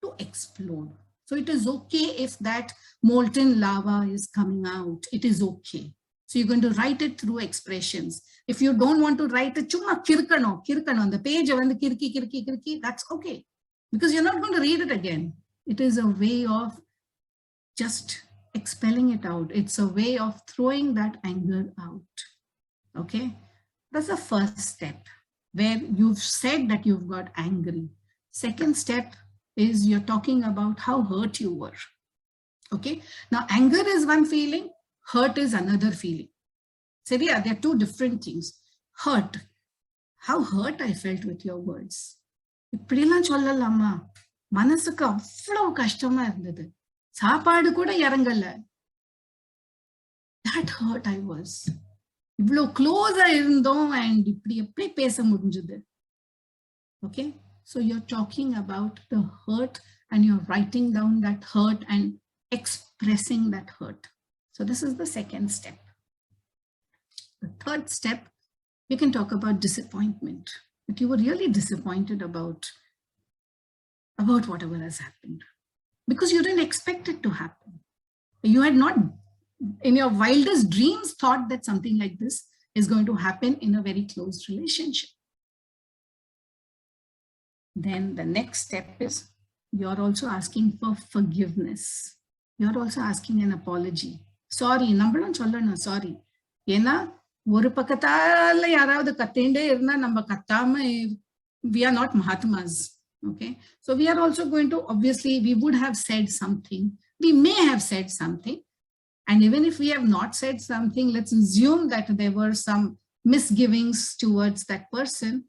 to explode. So it is okay if that molten lava is coming out, it is okay. So you're going to write it through expressions. If you don't want to write it, chumma kirkano on the page, kirki, that's okay. Because you're not going to read it again. It is a way of just expelling it out. It's a way of throwing that anger out. Okay. That's the first step where you've said that you've got angry. Second step is you're talking about how hurt you were. Okay. Now anger is one feeling. Hurt is another feeling. So yeah, they're two different things. Hurt. How hurt I felt with your words. That hurt I was. Close and okay. So you're talking about the hurt and you're writing down that hurt and expressing that hurt. So this is the second step. The third step, you can talk about disappointment, that you were really disappointed about whatever has happened because you didn't expect it to happen. You had not, in your wildest dreams, thought that something like this is going to happen in a very close relationship. Then the next step is you're also asking for forgiveness. You're also asking an apology. Sorry, number sorry. Yena oru pakatala yaravadu kattinde irna namba kattama, we are not Mahatmas. Okay. So we are also going to, obviously, we would have said something. We may have said something. And even if we have not said something, let's assume that there were some misgivings towards that person.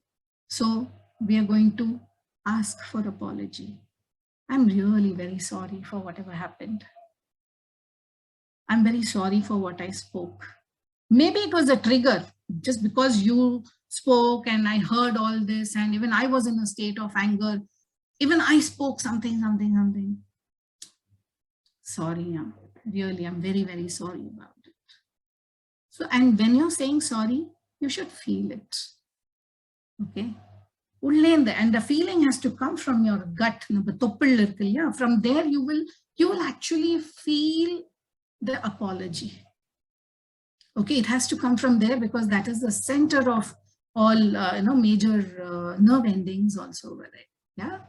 So we are going to ask for apology. I'm really very sorry for whatever happened. I'm very sorry for what I spoke. Maybe it was a trigger just because you spoke and I heard all this, and even I was in a state of anger. Even I spoke something. Sorry, really, I'm very, very sorry about it. So, and when you're saying sorry, you should feel it. Okay. And the feeling has to come from your gut. From there, you will actually feel the apology. Okay, it has to come from there because that is the center of all major nerve endings also over there. Yeah.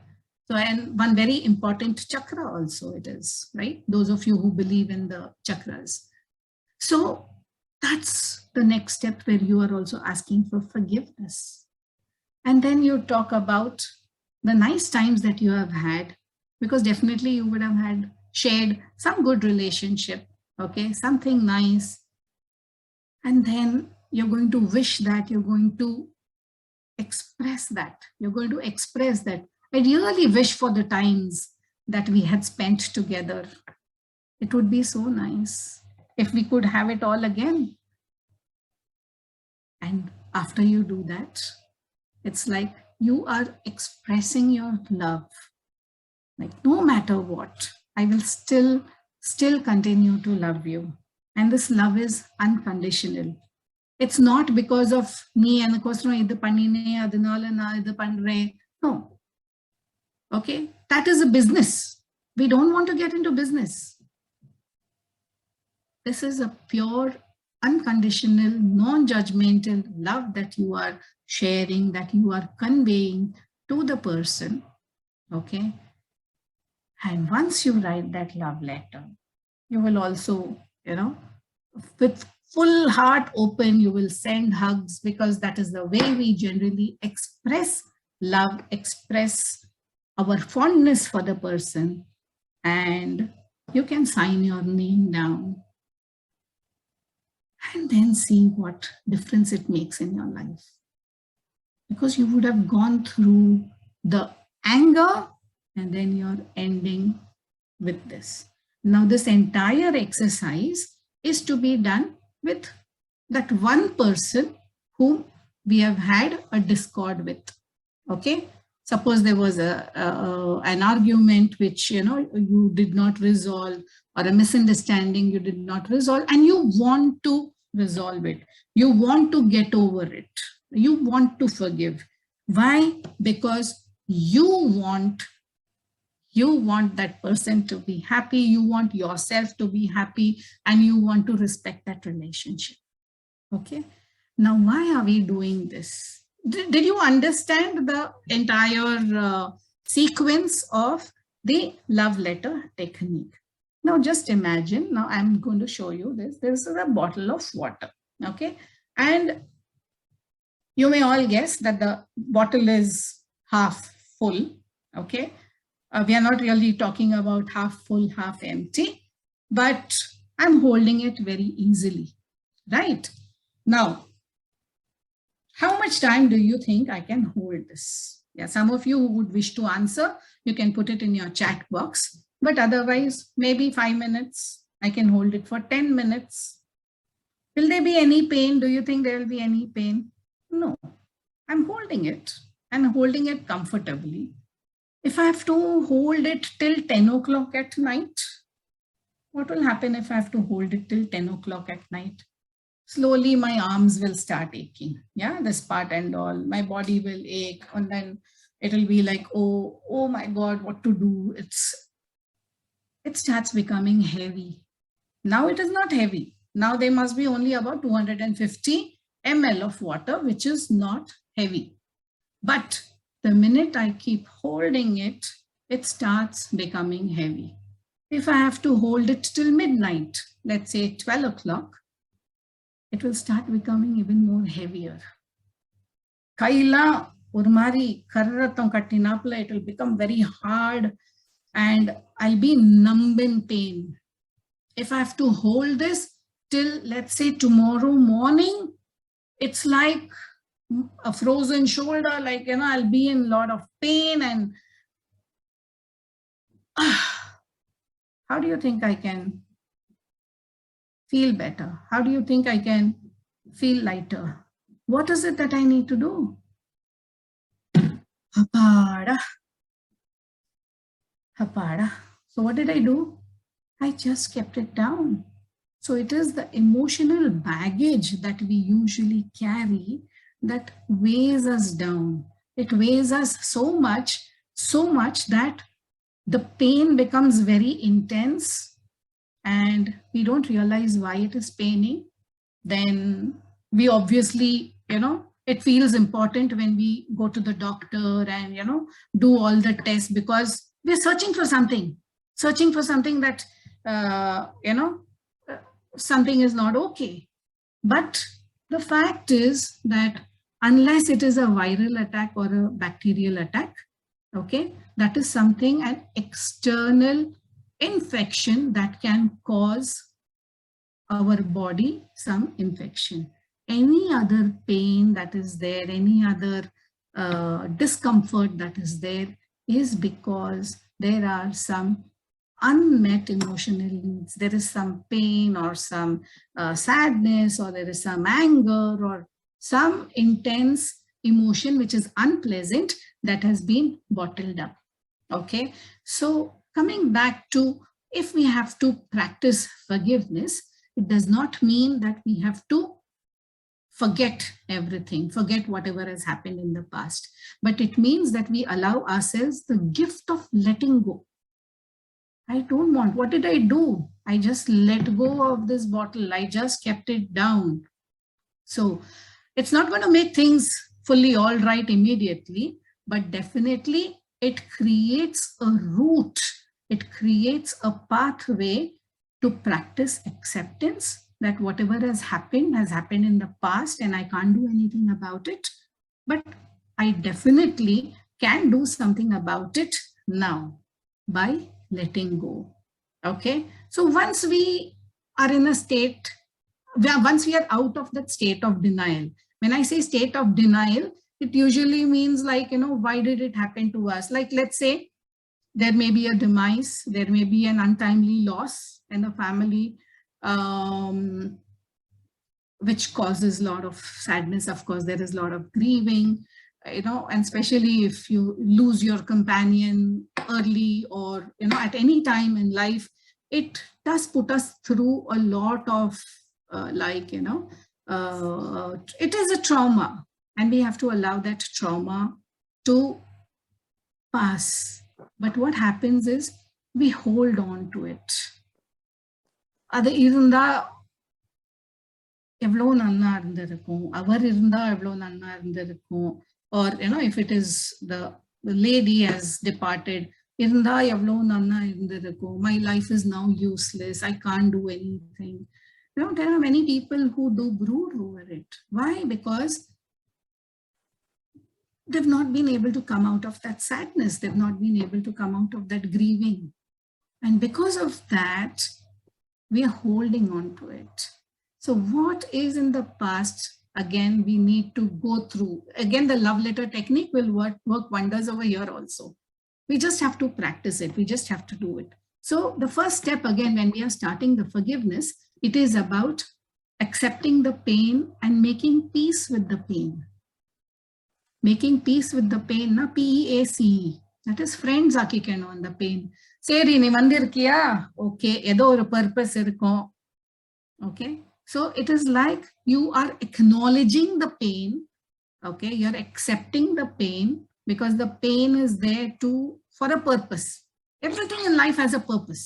So, and one very important chakra also it is, right? Those of you who believe in the chakras. So that's the next step where you are also asking for forgiveness. And then you talk about the nice times that you have had, because definitely you would have shared some good relationship, okay, something nice. And then you're going to wish that, you're going to express that. You're going to express that. I really wish for the times that we had spent together. It would be so nice if we could have it all again. And after you do that, it's like you are expressing your love. Like no matter what, I will still continue to love you. And this love is unconditional. It's not because of me and no. Okay, that is a business. We don't want to get into business. This is a pure, unconditional, non-judgmental love that you are sharing, that you are conveying to the person. Okay. And once you write that love letter, you will also, with full heart open, you will send hugs, because that is the way we generally express love, express our fondness for the person. And you can sign your name down and then see what difference it makes in your life. Because you would have gone through the anger and then you're ending with this. Now, this entire exercise is to be done with that one person whom we have had a discord with. Okay. Suppose there was an argument which, you did not resolve, or a misunderstanding you did not resolve, and you want to resolve it. You want to get over it. You want to forgive. Why? Because you want that person to be happy. You want yourself to be happy, and you want to respect that relationship. Okay. Now, why are we doing this? Did you understand the entire sequence of the love letter technique? Now, just imagine, now I'm going to show you this. This is a bottle of water, okay? And you may all guess that the bottle is half full, okay? We are not really talking about half full, half empty, but I'm holding it very easily, right? Now, how much time do you think I can hold this? Yeah, some of you who would wish to answer, you can put it in your chat box. But otherwise, maybe 5 minutes. I can hold it for 10 minutes. Will there be any pain? Do you think there will be any pain? No. I'm holding it. I'm holding it comfortably. If I have to hold it till 10 o'clock at night, what will happen if I have to hold it till 10 o'clock at night? Slowly my arms will start aching. Yeah, this part and all. My body will ache, and then it will be like, oh my God, what to do? It starts becoming heavy. Now it is not heavy. Now there must be only about 250 ml of water, which is not heavy. But the minute I keep holding it, it starts becoming heavy. If I have to hold it till midnight, let's say 12 o'clock, it will start becoming even more heavier. Kaila urmari karratam kattinapla, it will become very hard and I'll be numb in pain. If I have to hold this till, let's say, tomorrow morning, it's like a frozen shoulder, like, I'll be in a lot of pain. And how do you think I can feel better? How do you think I can feel lighter? What is it that I need to do? Hapada. Hapada. So what did I do? I just kept it down. So it is the emotional baggage that we usually carry that weighs us down. It weighs us so much that the pain becomes very intense and we don't realize why it is paining. Then we obviously, it feels important when we go to the doctor and, do all the tests because we're searching for something that, something is not okay. But the fact is that unless it is a viral attack or a bacterial attack, okay, that is something, an external infection that can cause our body some infection. Any other pain that is there, any other discomfort that is there is because there are some unmet emotional needs. There is some pain or some sadness, or there is some anger or some intense emotion which is unpleasant that has been bottled up. Okay, so coming back to, if we have to practice forgiveness, it does not mean that we have to forget everything, forget whatever has happened in the past, but it means that we allow ourselves the gift of letting go. I don't want, what did I do? I just let go of this bottle. I just kept it down. So it's not going to make things fully all right immediately, but definitely it creates a route. It creates a pathway to practice acceptance that whatever has happened in the past and I can't do anything about it, but I definitely can do something about it now by letting go. Okay, so once we are in a state, once we are out of that state of denial, when I say state of denial, it usually means like, why did it happen to us? Like, let's say there may be a demise, there may be an untimely loss in the family, which causes a lot of sadness. Of course, there is a lot of grieving, and especially if you lose your companion early or, at any time in life, it does put us through a lot of it is a trauma, and we have to allow that trauma to pass. But what happens is we hold on to it. அது இருந்தா எவ்வளோ நன்னா இருந்திருக்கும், அவர் இருந்தா எவ்வளோ நன்னா இருந்திருக்கும், or if it is the lady has departed, இருந்தா எவ்வளோ நன்னா இருந்திருக்கும், my life is now useless, I can't do anything. There are many people who do brood over it. Why? Because they've not been able to come out of that sadness, they've not been able to come out of that grieving, and because of that we are holding on to it. So what is in the past, again, we need to go through. Again, the love letter technique will work wonders over here also. We just have to practice it. We just have to do it. So the first step, again, when we are starting the forgiveness, it is about accepting the pain and making peace with the pain. Making peace with the pain, na PEACE. That is friends akikano on the pain. Seri ni vandirkiya? Okay, edo or purpose irukom. Okay. So it is like you are acknowledging the pain, okay? You're accepting the pain because the pain is there for a purpose. Everything in life has a purpose,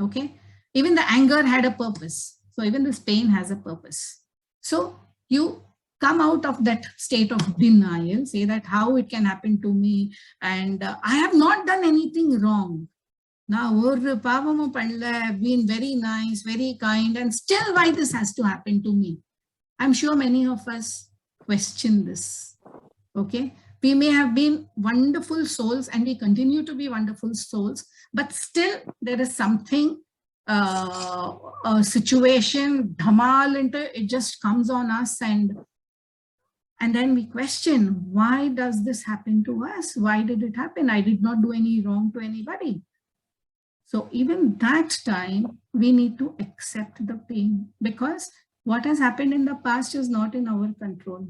okay? Even the anger had a purpose. So even this pain has a purpose. So you come out of that state of denial, say that how it can happen to me, and I have not done anything wrong. Now, I've been very nice, very kind, and still why this has to happen to me? I'm sure many of us question this, okay? We may have been wonderful souls and we continue to be wonderful souls, but still there is something, a situation, dhamal into it just comes on us, and then we question, why does this happen to us? Why did it happen? I did not do any wrong to anybody. So even that time, we need to accept the pain, because what has happened in the past is not in our control.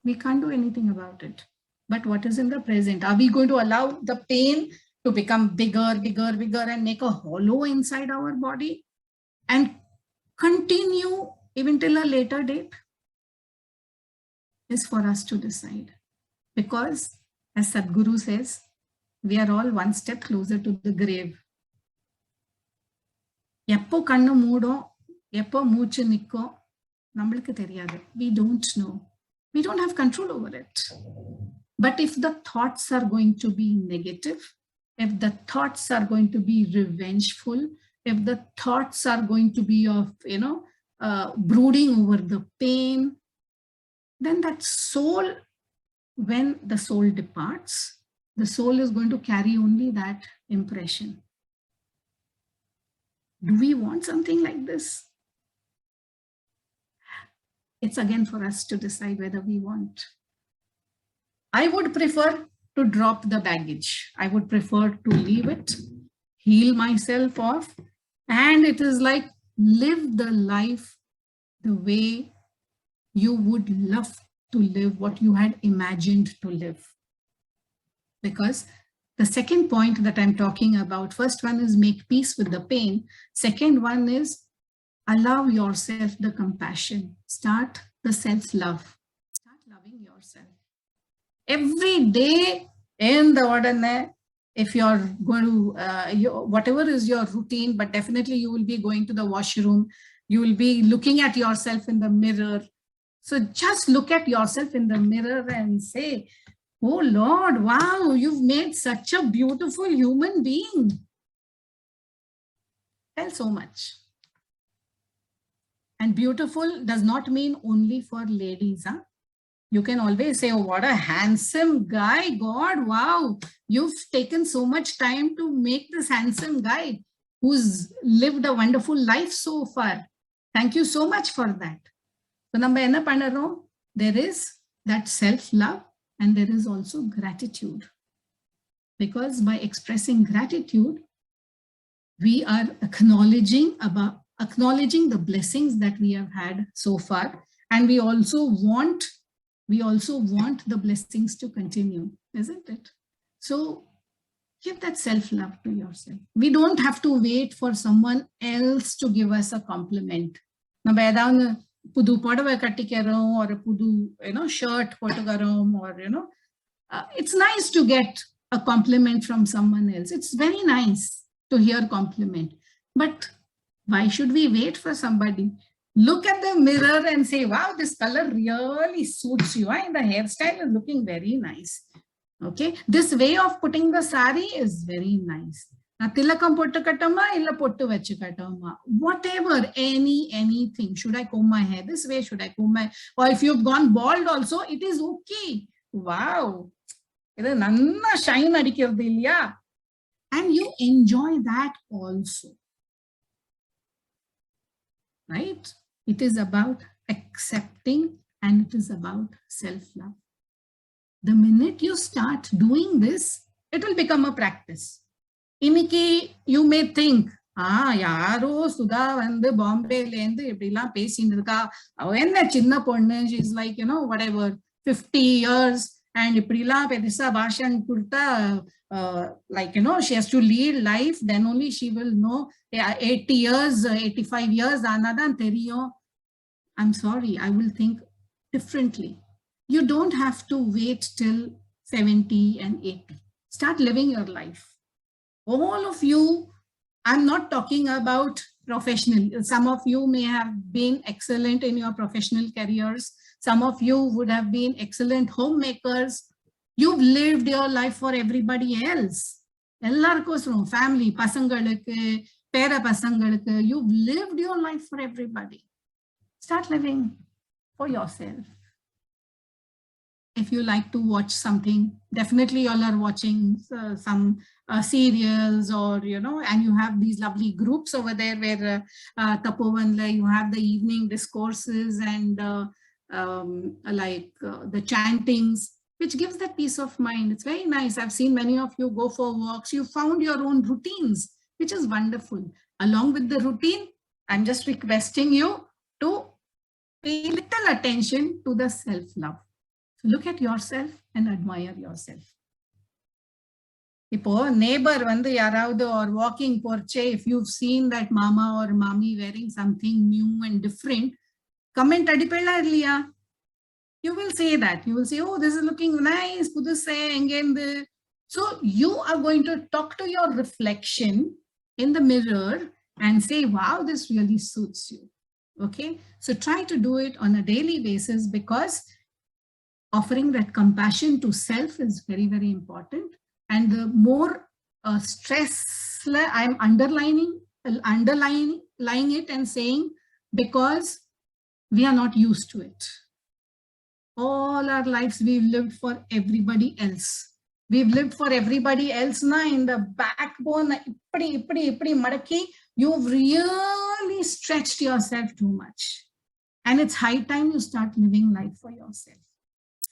We can't do anything about it. But what is in the present? Are we going to allow the pain to become bigger, bigger, bigger and make a hollow inside our body and continue even till a later date? Is for us to decide. Because as Sadhguru says, we are all one step closer to the grave. எப்போ கண்ணு மூடும், எப்போ மூச்சு நிற்கும், நம்மளுக்கு தெரியாது. We don't know. We don't have control over it. But if the thoughts are going to be negative, if the thoughts are going to be revengeful, if the thoughts are going to be of, brooding over the pain, then that soul, when the soul departs, the soul is going to carry only that impression. Do we want something like this? It's again for us to decide whether we want. I would prefer to drop the baggage. I would prefer to leave it, heal myself off, and it is like live the life the way you would love to live, what you had imagined to live. Because the second point that I'm talking about, first one is make peace with the pain. Second one is allow yourself the compassion. Start the self-love. Start loving yourself. Every day in the ordinary, if you're going to, whatever is your routine, but definitely you will be going to the washroom, you will be looking at yourself in the mirror. So just look at yourself in the mirror and say, oh Lord, wow, you've made such a beautiful human being. Tell so much. And beautiful does not mean only for ladies. Huh? You can always say, oh, what a handsome guy. God, wow, you've taken so much time to make this handsome guy who's lived a wonderful life so far. Thank you so much for that. So, there is that self-love and there is also gratitude. Because by expressing gratitude, we are acknowledging the blessings that we have had so far, and we also want the blessings to continue, isn't it? So give that self-love to yourself. We don't have to wait for someone else to give us a compliment. புது புடவை கட்டிக்கிறோம் or புது shirt போட்டுக்கிறோம் or it's nice to get a compliment from someone else. It's very nice to hear compliment, but why should we wait for somebody? Look at the mirror and say, wow, this color really suits you, and the hairstyle is looking very nice. Okay, this way of putting the sari is very nice. Tilakam pottukatama illa pottu vechukatama, whatever, anything. Should I comb my hair this way? Should I comb my, or if you've gone bald also, it is okay. Wow, idu nanna shine adikirudhu illaya, and you enjoy that also, right? It is about accepting and it is about self-love. The minute you start doing this, it will become a practice. Iniki, you may think, yaro Sudha vandu Bombay lendu ipdila pesindruka, avenna chinna ponnu, she's like, whatever, 50 years and ipdila pedisa bhashan kurta, like, she has to lead life, then only she will know. 80 years, 85 years anadan theriyum. I'm sorry, I will think differently. You don't have to wait till 70 and 80. Start living your life. All of you, I'm not talking about professional. Some of you may have been excellent in your professional careers. Some of you would have been excellent homemakers. You've lived your life for everybody else. Family, pasangalukku, pera pasangalukku. You've lived your life for everybody. Start living for yourself. If you like to watch something, definitely you all are watching some serials, or and you have these lovely groups over there where Tapovanla, you have the evening discourses and the chantings, which gives that peace of mind. It's very nice. I've seen many of you go for walks. You found your own routines, which is wonderful. Along with the routine, I'm just requesting you to pay little attention to the self-love. So So look at yourself and admire yourself. இப்போ neighbor வந்து யாராவது or walking porche, if you've seen that mama or mommy wearing something new and different, comment அடிப்பேளா இல்லையா? You will say that. You will say, oh, this is looking nice. புதுசே எங்கேந்து. So you are going to talk to your reflection in the mirror and say, wow, this really suits you. Okay. So try to do it on a daily basis, because offering that compassion to self is very, very important. And the more stress I'm underlining it and saying, because we are not used to it. All our lives we've lived for everybody else. We've lived for everybody else na in the backbone. Ipdi madaki, you've really stretched yourself too much. And it's high time you start living life for yourself.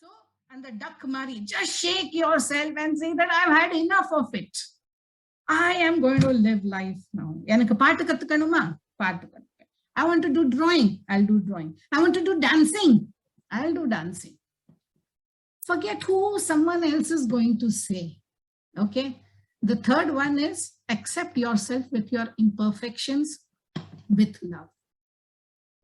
So, and the duck mari, just shake yourself and say that I've had enough of it. I am going to live life now. எனக்கு பாட்டு கத்துக்கணுமா? பாட்டு கத்துக்க. I want to do drawing. I'll do drawing. I want to do dancing. I'll do dancing. Forget who someone else is going to say. Okay. The third one is accept yourself with your imperfections with love.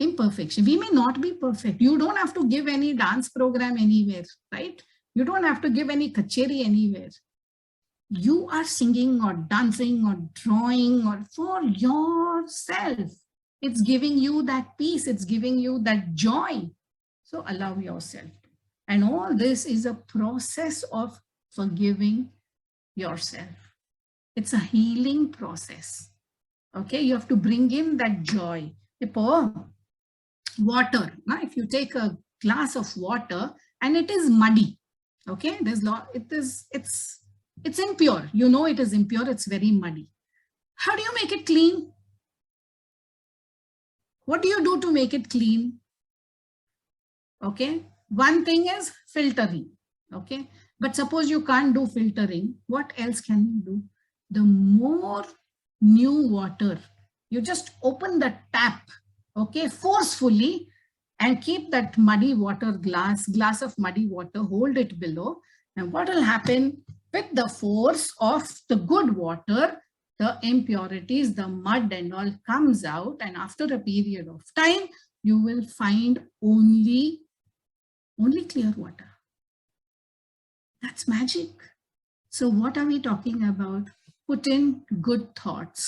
Imperfection. We may not be perfect. You don't have to give any dance program anywhere, right? You don't have to give any kacheri anywhere. You are singing or dancing or drawing or for yourself. It's giving you that peace. It's giving you that joy. So allow yourself. And all this is a process of forgiving yourself. It's a healing process. Okay, you have to bring in that joy. Water. Now, if you take a glass of water and it is muddy, okay, it's impure. You know it is impure. It's very muddy. How do you make it clean? What do you do to make it clean? Okay, one thing is filtering. Okay, but suppose you can't do filtering, what else can you do? The more new water, you just open the tap, okay, forcefully, and keep that muddy water glass of muddy water, hold it below, and what will happen with the force of the good water, the impurities, the mud and all comes out, and after a period of time, you will find only clear water. That's magic. So what are we talking about? Put in good thoughts,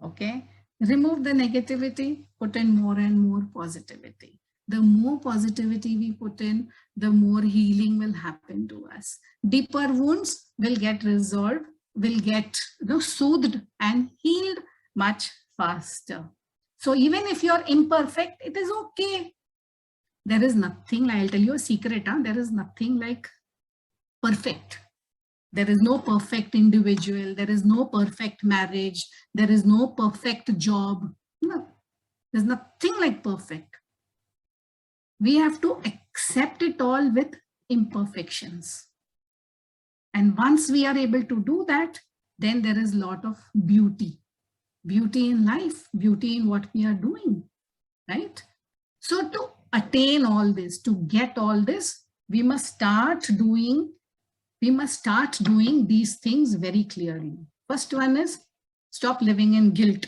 okay? Remove the negativity, put in more and more positivity. The more positivity we put in, the more healing will happen to us. Deeper wounds will get resolved, will get soothed and healed much faster. So even if you're imperfect, it is okay. There is nothing, I'll tell you a secret, there is nothing like perfect. There is no perfect individual. There is no perfect marriage. There is no perfect job. No, there's nothing like perfect. We have to accept it all with imperfections. And once we are able to do that, then there is a lot of beauty. Beauty in life, beauty in what we are doing, right? So to attain all this, to get all this, we must start doing these things very clearly. First one is stop living in guilt.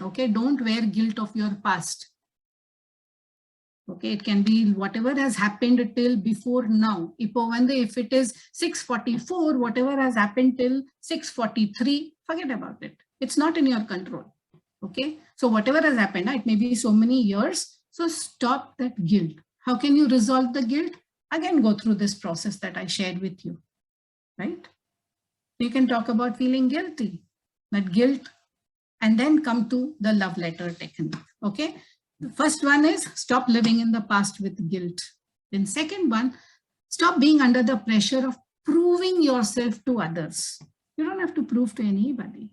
Okay, don't wear guilt of your past. Okay, it can be whatever has happened till before now. If it is 6:44, whatever has happened till 6:43, forget about it. It's not in your control. Okay, so whatever has happened, it may be so many years. So stop that guilt. How can you resolve the guilt? Again, go through this process that I shared with you, right? You can talk about feeling guilty, that guilt, and then come to the love letter technique, okay? The first one is stop living in the past with guilt. Then second one, stop being under the pressure of proving yourself to others. You don't have to prove to anybody.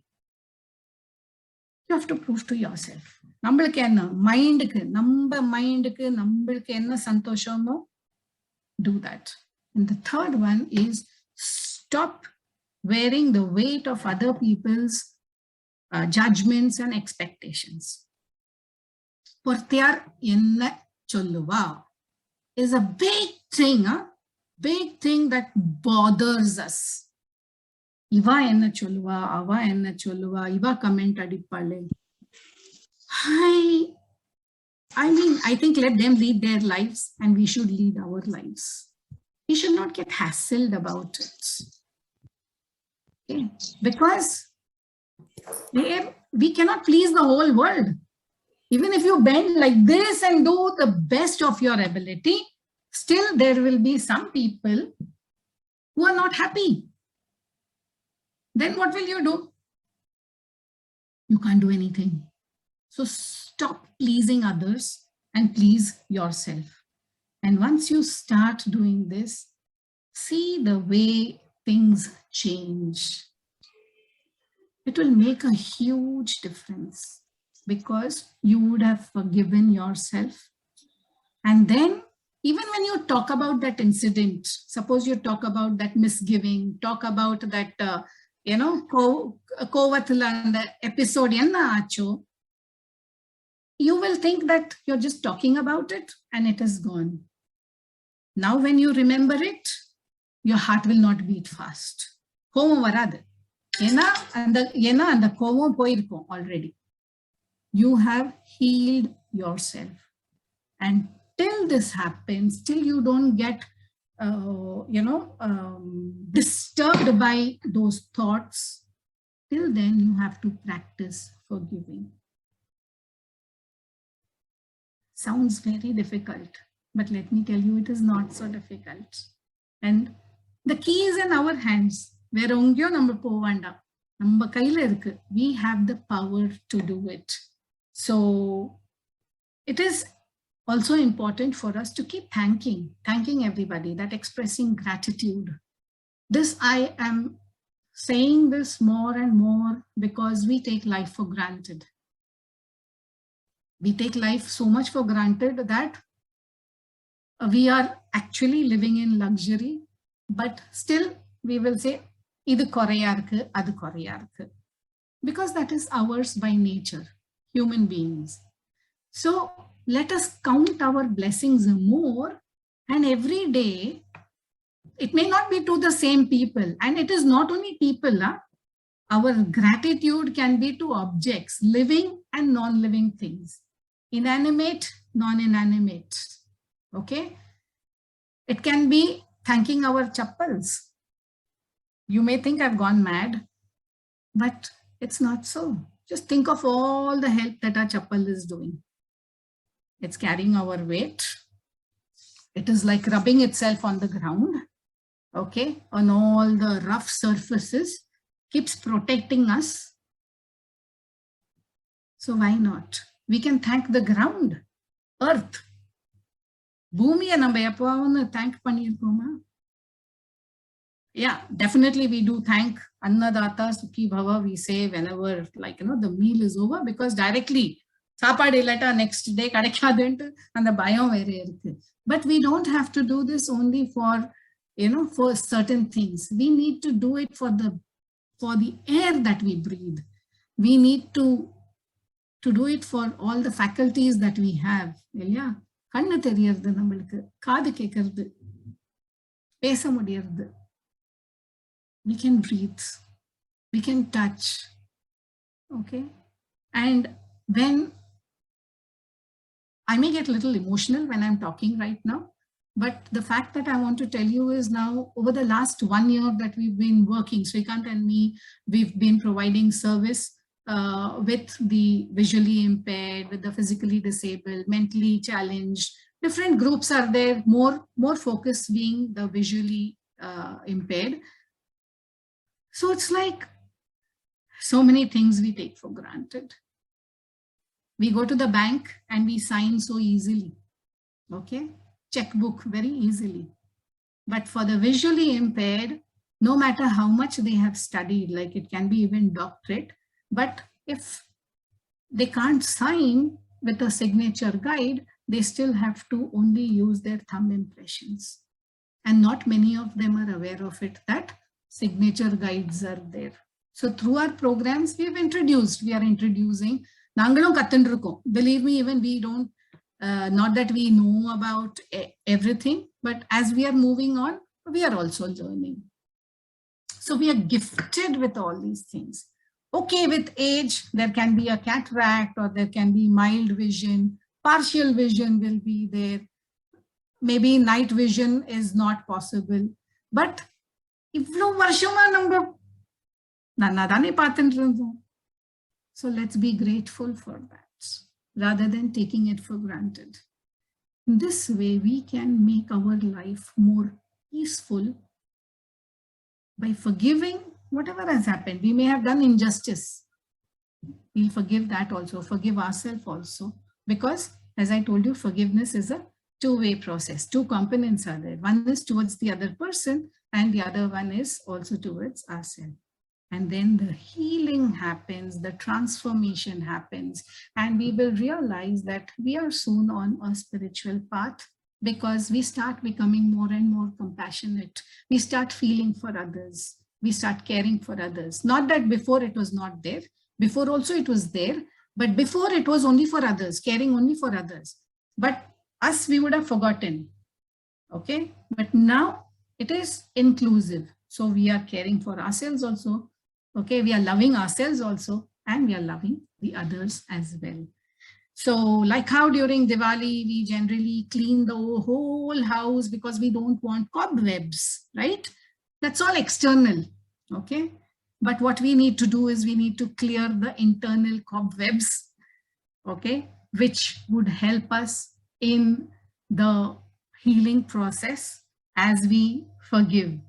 You have to prove to yourself. நம்மளுக்கு என்ன மைண்டுக்கு நம்மளுக்கு என்ன சந்தோஷமோ do that. And the third one is stop wearing the weight of other people's judgments and expectations. பொறுத்தியார் என்ன சொல்லுவா is a big thing. big thing that bothers us. Iva enna cholluva, ava enna cholluva, iva comment adippale. I mean, I think let them lead their lives and we should lead our lives. We should not get hassled about it. Okay? Because we cannot please the whole world. Even if you bend like this and do the best of your ability, still there will be some people who are not happy. Then what will you do? You can't do anything. So stop pleasing others and please yourself. And once you start doing this, see the way things change. It will make a huge difference because you would have forgiven yourself. And then even when you talk about that incident, suppose you talk about that misgiving, talk about that, Kovathala and the episode, you will think that you're just talking about it and it is gone. Now, when you remember it, your heart will not beat fast. Already. You have healed yourself. And till this happens, till you don't get, disturbed by those thoughts, till then you have to practice forgiving. Sounds very difficult, but let me tell you, it is not so difficult. And the key is in our hands. We have the power to do it. So it is also important for us to keep thanking everybody, that expressing gratitude. This, I am saying this more and more because we take life for granted. We take life so much for granted that we are actually living in luxury, but still we will say, idu koraya irukku, adu koraya irukku. Because that is ours by nature, human beings. So let us count our blessings more, and every day, it may not be to the same people, and it is not only people. Our gratitude can be to objects, living and non-living things, inanimate, non-inanimate. Okay? It can be thanking our chappals. You may think I've gone mad, but it's not so. Just think of all the help that our chappal is doing. It's carrying our weight. It is like rubbing itself on the ground, okay, on all the rough surfaces, keeps protecting us. So why not? We can thank the ground, earth. Bhumiya namba eppaavunu thank pannirukoma? Yeah, definitely we do thank Annadata Sukhi Bhava, we say whenever, the meal is over, because directly சாப்பாடு இல்லாட்டா next day கிடைக்காதுன்ட்டு அந்த பயம் வேற இருக்கு. But we don't have to do this only for, for certain things. We need to do it for the air that we breathe. We need to do it for all the faculties that we have. இல்லையா? கண்ணு தெரியறது நம்மளுக்கு, காது கேட்கறது, பேச முடியறது. We can breathe. We can touch. Okay? And when I may get a little emotional when I'm talking right now, but the fact that I want to tell you is now, over the last 1 year that we've been working, Srikant and me, we've been providing service with the visually impaired, with the physically disabled, mentally challenged. Different groups are there, more focus being the visually impaired. So it's like so many things we take for granted. We go to the bank and we sign so easily, okay? Checkbook very easily. But for the visually impaired, no matter how much they have studied, like it can be even doctorate, but if they can't sign with a signature guide, they still have to only use their thumb impressions. And not many of them are aware of it, that signature guides are there. So through our programs, we are introducing. Believe me, even we don't, not that we know about everything, but as we are moving on, we are also learning. So we are gifted with all these things. Okay, with age, there can be a cataract or there can be mild vision, partial vision will be there. Maybe night vision is not possible. But ivlo varshama namba nannadane paathendirundhom. So let's be grateful for that rather than taking it for granted. This way we can make our life more peaceful by forgiving whatever has happened. We may have done injustice. We'll forgive that also, forgive ourselves also. Because as I told you, forgiveness is a two-way process. Two components are there. One is towards the other person and the other one is also towards ourselves. And then the healing happens, the transformation happens, and we will realize that we are soon on a spiritual path because we start becoming more and more compassionate. We start feeling for others. We start caring for others. Not that before it was not there. Before also it was there, but before it was only for others, caring only for others. But us, we would have forgotten. Okay, but now it is inclusive. So we are caring for ourselves also. Okay, we are loving ourselves also, and we are loving the others as well. So like how during Diwali, we generally clean the whole house because we don't want cobwebs, right? That's all external, okay? But what we need to do is we need to clear the internal cobwebs, okay? Which would help us in the healing process as we forgive.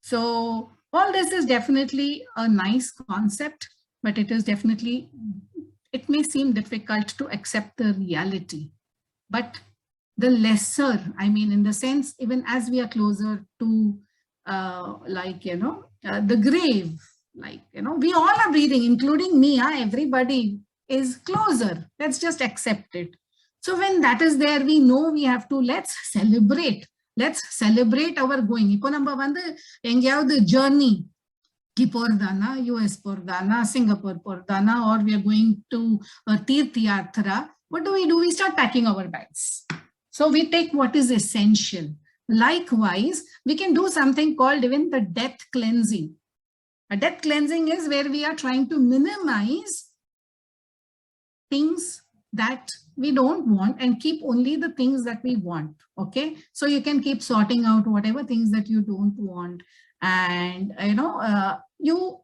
So all this is definitely a nice concept, but it is definitely, it may seem difficult to accept the reality. But the lesser, I mean, in the sense, even as we are closer to the grave, we all are breathing, including me, everybody is closer. Let's just accept it. So when that is there, we know we have to, let's celebrate. Let's celebrate our going. Ipo namba vandu engayavudhu journey ki pordana, US pordana, Singapore pordana, or we are going to a Tirth Yatra. What do? We start packing our bags. So we take what is essential. Likewise, we can do something called even the death cleansing. A death cleansing is where we are trying to minimize things that we don't want and keep only the things that we want. Okay, so you can keep sorting out whatever things that you don't want, and you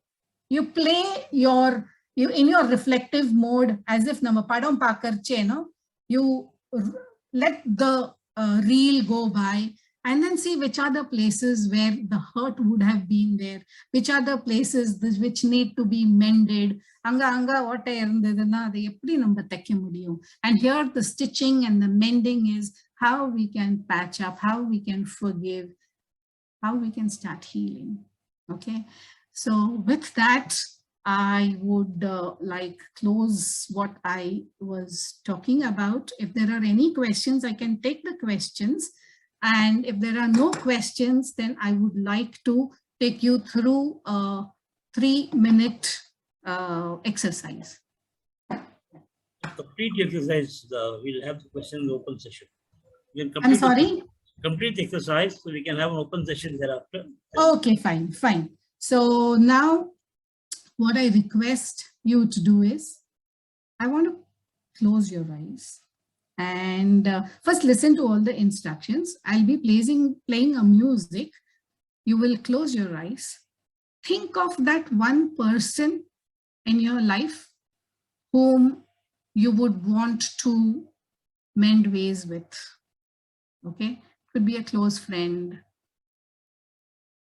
play you in your reflective mode as if nama padam pakarche, you let the reel go by and then see which are the places where the hurt would have been there, which are the places which need to be mended. And here the stitching and the mending is how we can patch up, how we can forgive, how we can start healing. Okay, so with that, I would close what I was talking about. If there are any questions, I can take the questions. And if there are no questions, then I would like to take you through a 3-minute exercise. Complete the exercise, we'll have the question open session. I'm sorry? Complete the exercise so we can have an open session thereafter. Okay, fine, fine. So now what I request you to do is, I want to close your eyes and first listen to all the instructions. I'll be playing a music. You will close your eyes. Think of that one person in your life whom you would want to mend ways with. Okay, could be a close friend.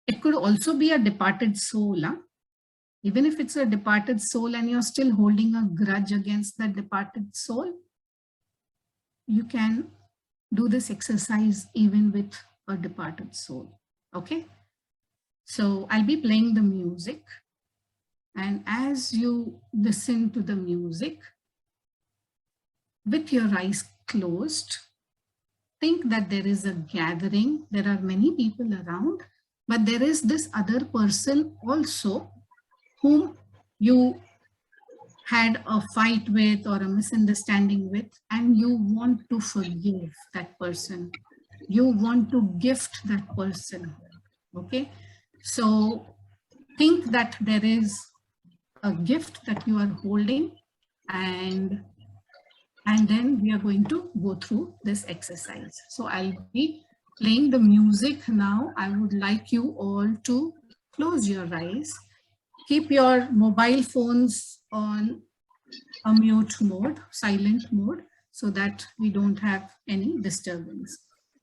It could also be a departed soul. Even if it's a departed soul and you're still holding a grudge against that departed soul, you can do this exercise even with a departed soul. Okay, so I'll be playing the music, and as you listen to the music with your eyes closed, think that there is a gathering. There are many people around, but there is this other person also whom you had a fight with or a misunderstanding with, and you want to forgive that person. You want to gift that person. Okay, so think that there is a gift that you are holding, and then we are going to go through this exercise. So I'll be playing the music now. I would like you all to close your eyes. Keep your mobile phones on a mute mode, silent mode, so that we don't have any disturbance.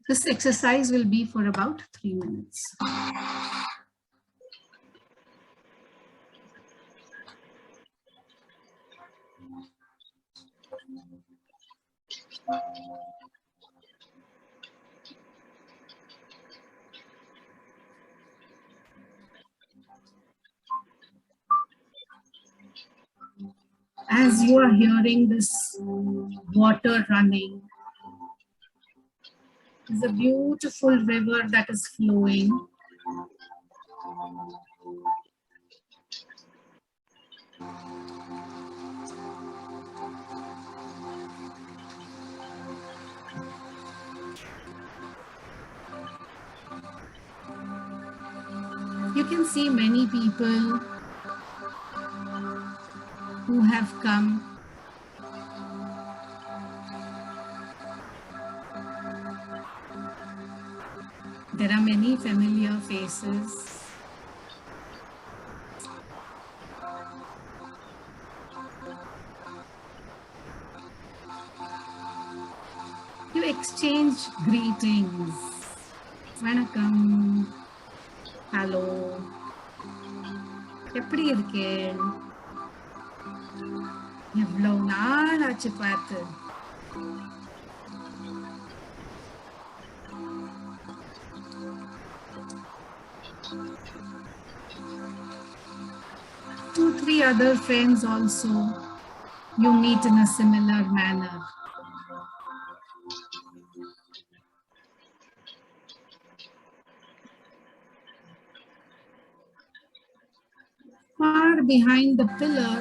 This exercise will be for about 3 minutes. As you are hearing this water running, there's a beautiful river that is flowing. You can see many people who have come. There are many familiar faces. You exchange greetings. Vanakkam. Hello. எப்படி இருக்கேன்? எவ்வளவு நாள் ஆச்சு பார்த்து. Two, three other friends also you meet in a similar manner. Far behind the pillar,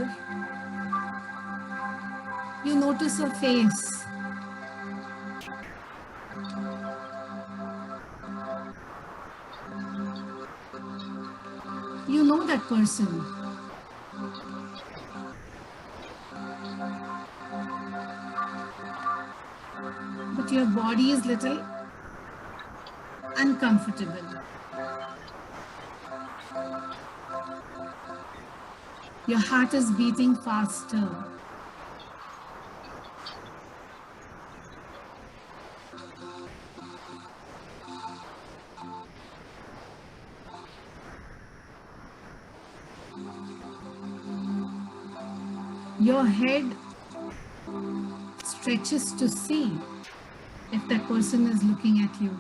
you notice a face. You know that person. But your body is little uncomfortable. Your heart is beating faster. Your head stretches to see if that person is looking at you.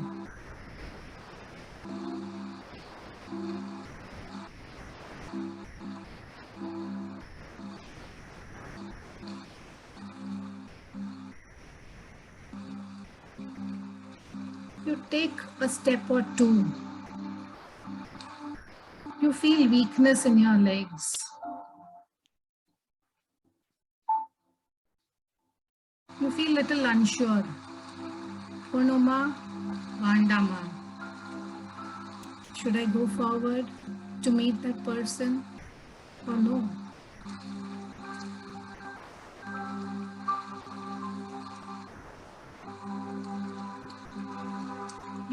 You take a step or two. You feel weakness in your legs. You feel little unsure. Ponoma, Vandama. Should I go forward to meet that person or no?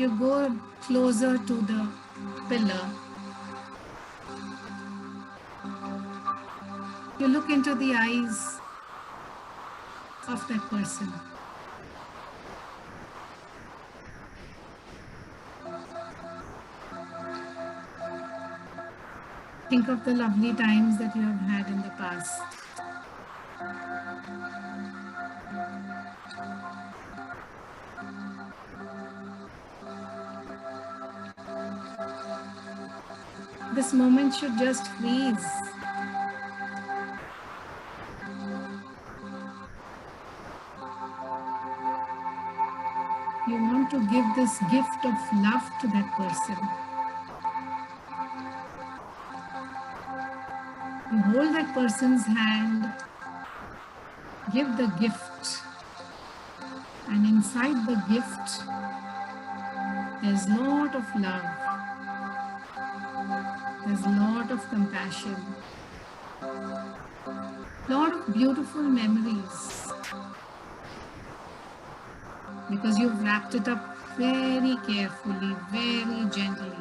You go closer to the pillar. You look into the eyes of that person. Think of the lovely times that you have had in the past. This moment should just freeze. You want to give this gift of love to that person. You hold that person's hand, give the gift, and inside the gift, there's a lot of love. There's a lot of compassion, lot of beautiful memories, because you've wrapped it up very carefully, very gently.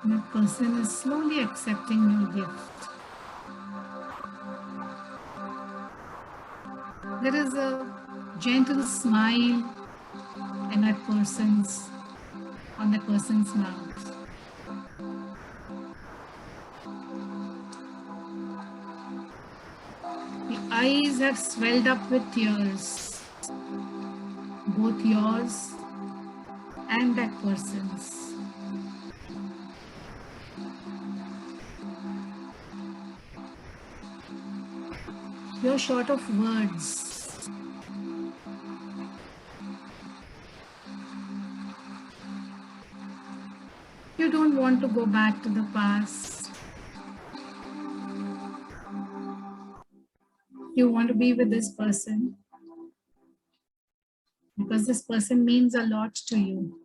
And that person is slowly accepting your gift. There is a gentle smile in that person's, on that person's mouth. The eyes have swelled up with tears, both yours and that person's. You're short of words. You don't want to go back to the past. You want to be with this person because this person means a lot to you.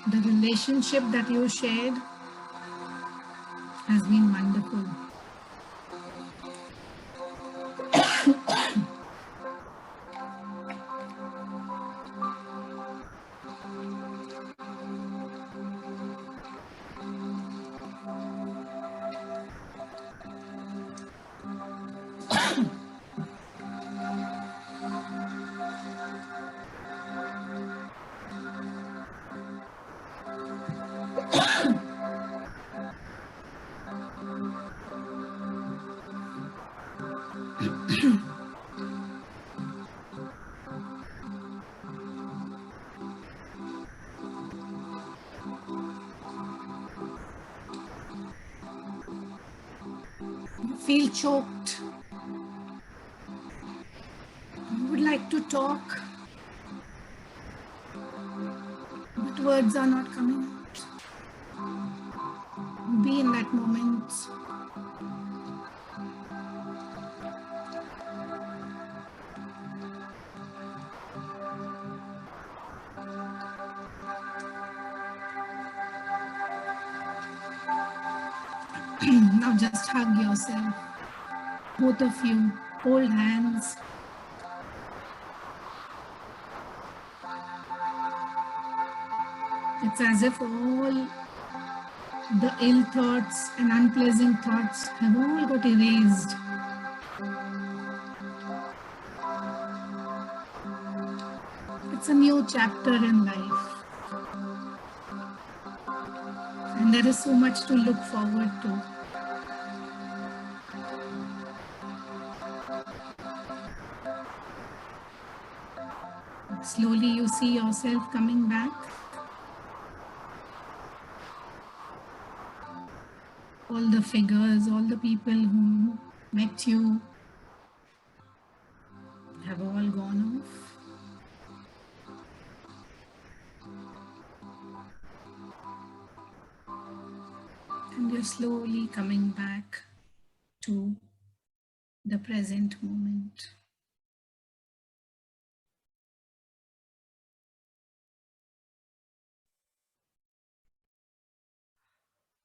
The relationship that you shared has been wonderful. You feel choked. You would like to talk, but words are not coming out. Be in that moment. Now just hug yourself. Both of you, hold hands. It's as if all the ill thoughts and unpleasant thoughts have all got erased. It's a new chapter in life. And there is so much to look forward to. Slowly you see yourself coming back. All the figures, all the people who met you have all gone off. And you're slowly coming back to the present moment.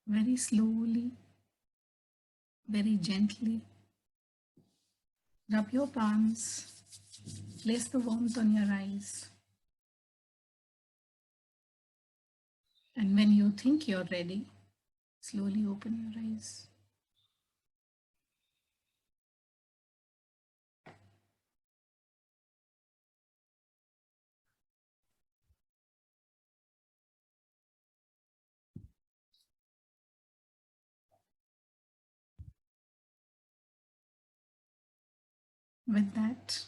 Very slowly, very gently, rub your palms, place the warmth on your eyes. And when you think you're ready, slowly open your eyes. With that,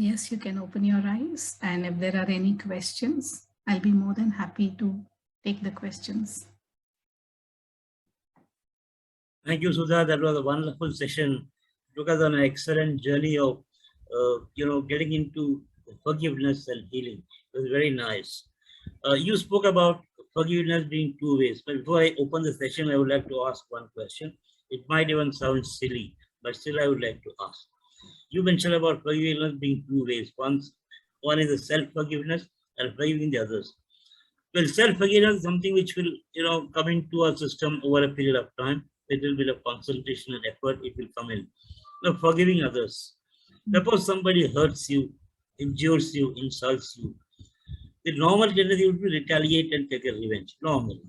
Yes, you can open your eyes. And if there are any questions, I'll be more than happy to take the questions. Thank you, Sudha. That was a wonderful session. Took us on an excellent journey of, getting into forgiveness and healing. It was very nice. You spoke about forgiveness being two ways. But before I open the session, I would like to ask one question. It might even sound silly, but still I would like to ask. You mentioned about forgiveness being two ways. One is the self-forgiveness and forgiving the others. Well, self-forgiveness is something which will, come into our system over a period of time. With a little bit of concentration and effort, it will come in. Now, forgiving others. Suppose somebody hurts you, injures you, insults you. The normal tendency would be retaliate and take a revenge, normally.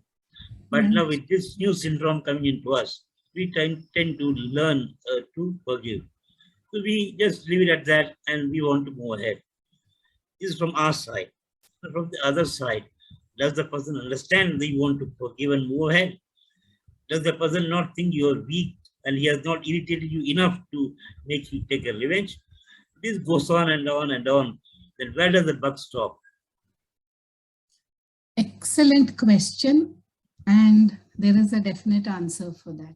But now with this new syndrome coming into us, we tend to learn to forgive. So we just leave it at that and we want to move ahead. This is from our side. From the other side, does the person understand that you want to forgive and move ahead? Does the person not think you are weak and he has not irritated you enough to make you take a revenge? This goes on and on and on. Then where does the buck stop? Excellent question. And there is a definite answer for that.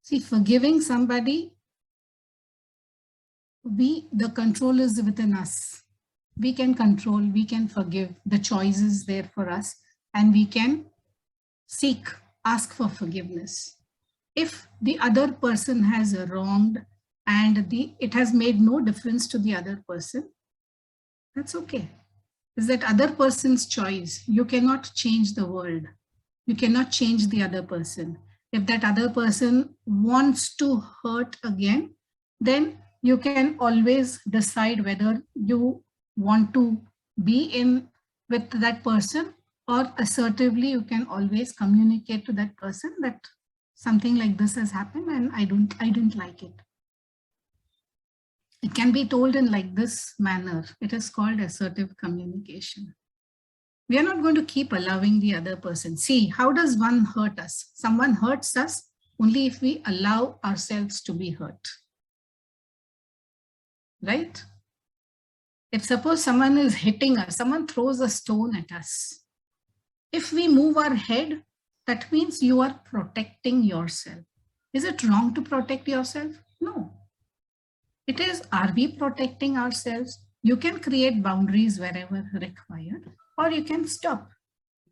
See, forgiving somebody, the control is within us. We can control, we can forgive. The choice is there for us, and we can ask for forgiveness. If the other person has wronged and it has made no difference to the other person, that's okay. It's that other person's choice. You cannot change the world. You cannot change the other person. If that other person wants to hurt again, then you can always decide whether you want to be in with that person, or assertively you can always communicate to that person that something like this has happened and I didn't like it. It can be told in like this manner. It is called assertive communication. We are not going to keep allowing the other person. See, how does one hurt us? Someone hurts us only if we allow ourselves to be hurt. Right? If suppose someone is hitting us, someone throws a stone at us. If we move our head, that means you are protecting yourself. Is it wrong to protect yourself? No. It is, are we protecting ourselves? You can create boundaries wherever required, or you can stop.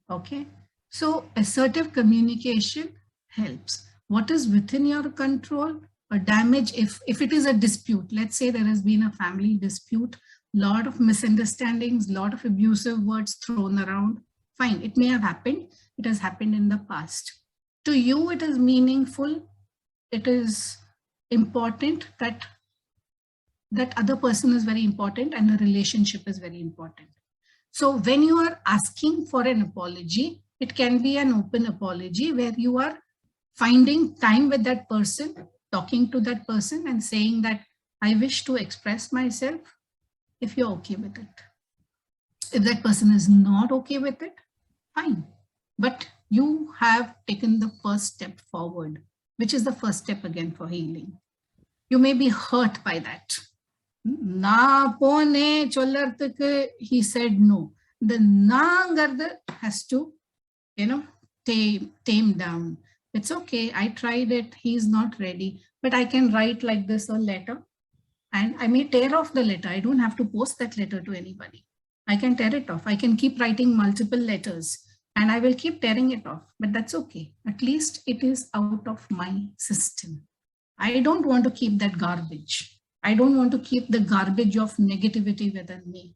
Okay. So assertive communication helps. What is within your control? A damage, if it is a dispute, let's say there has been a family dispute, lot of misunderstandings, lot of abusive words thrown around. Fine, it may have happened. It has happened in the past. To you, it is meaningful. It is important that other person is very important and the relationship is very important. So when you are asking for an apology, it can be an open apology where you are finding time with that person, talking to that person and saying that I wish to express myself, if you're okay with it. If that person is not okay with it, fine. But you have taken the first step forward, which is the first step again for healing. You may be hurt by that. Na pone chollarthukku, he said no. The na has to, tame down. It's okay. I tried it. He's not ready, but I can write like this a letter and I may tear off the letter. I don't have to post that letter to anybody. I can tear it off. I can keep writing multiple letters and I will keep tearing it off, but that's okay. At least it is out of my system. I don't want to keep that garbage. I don't want to keep the garbage of negativity within me.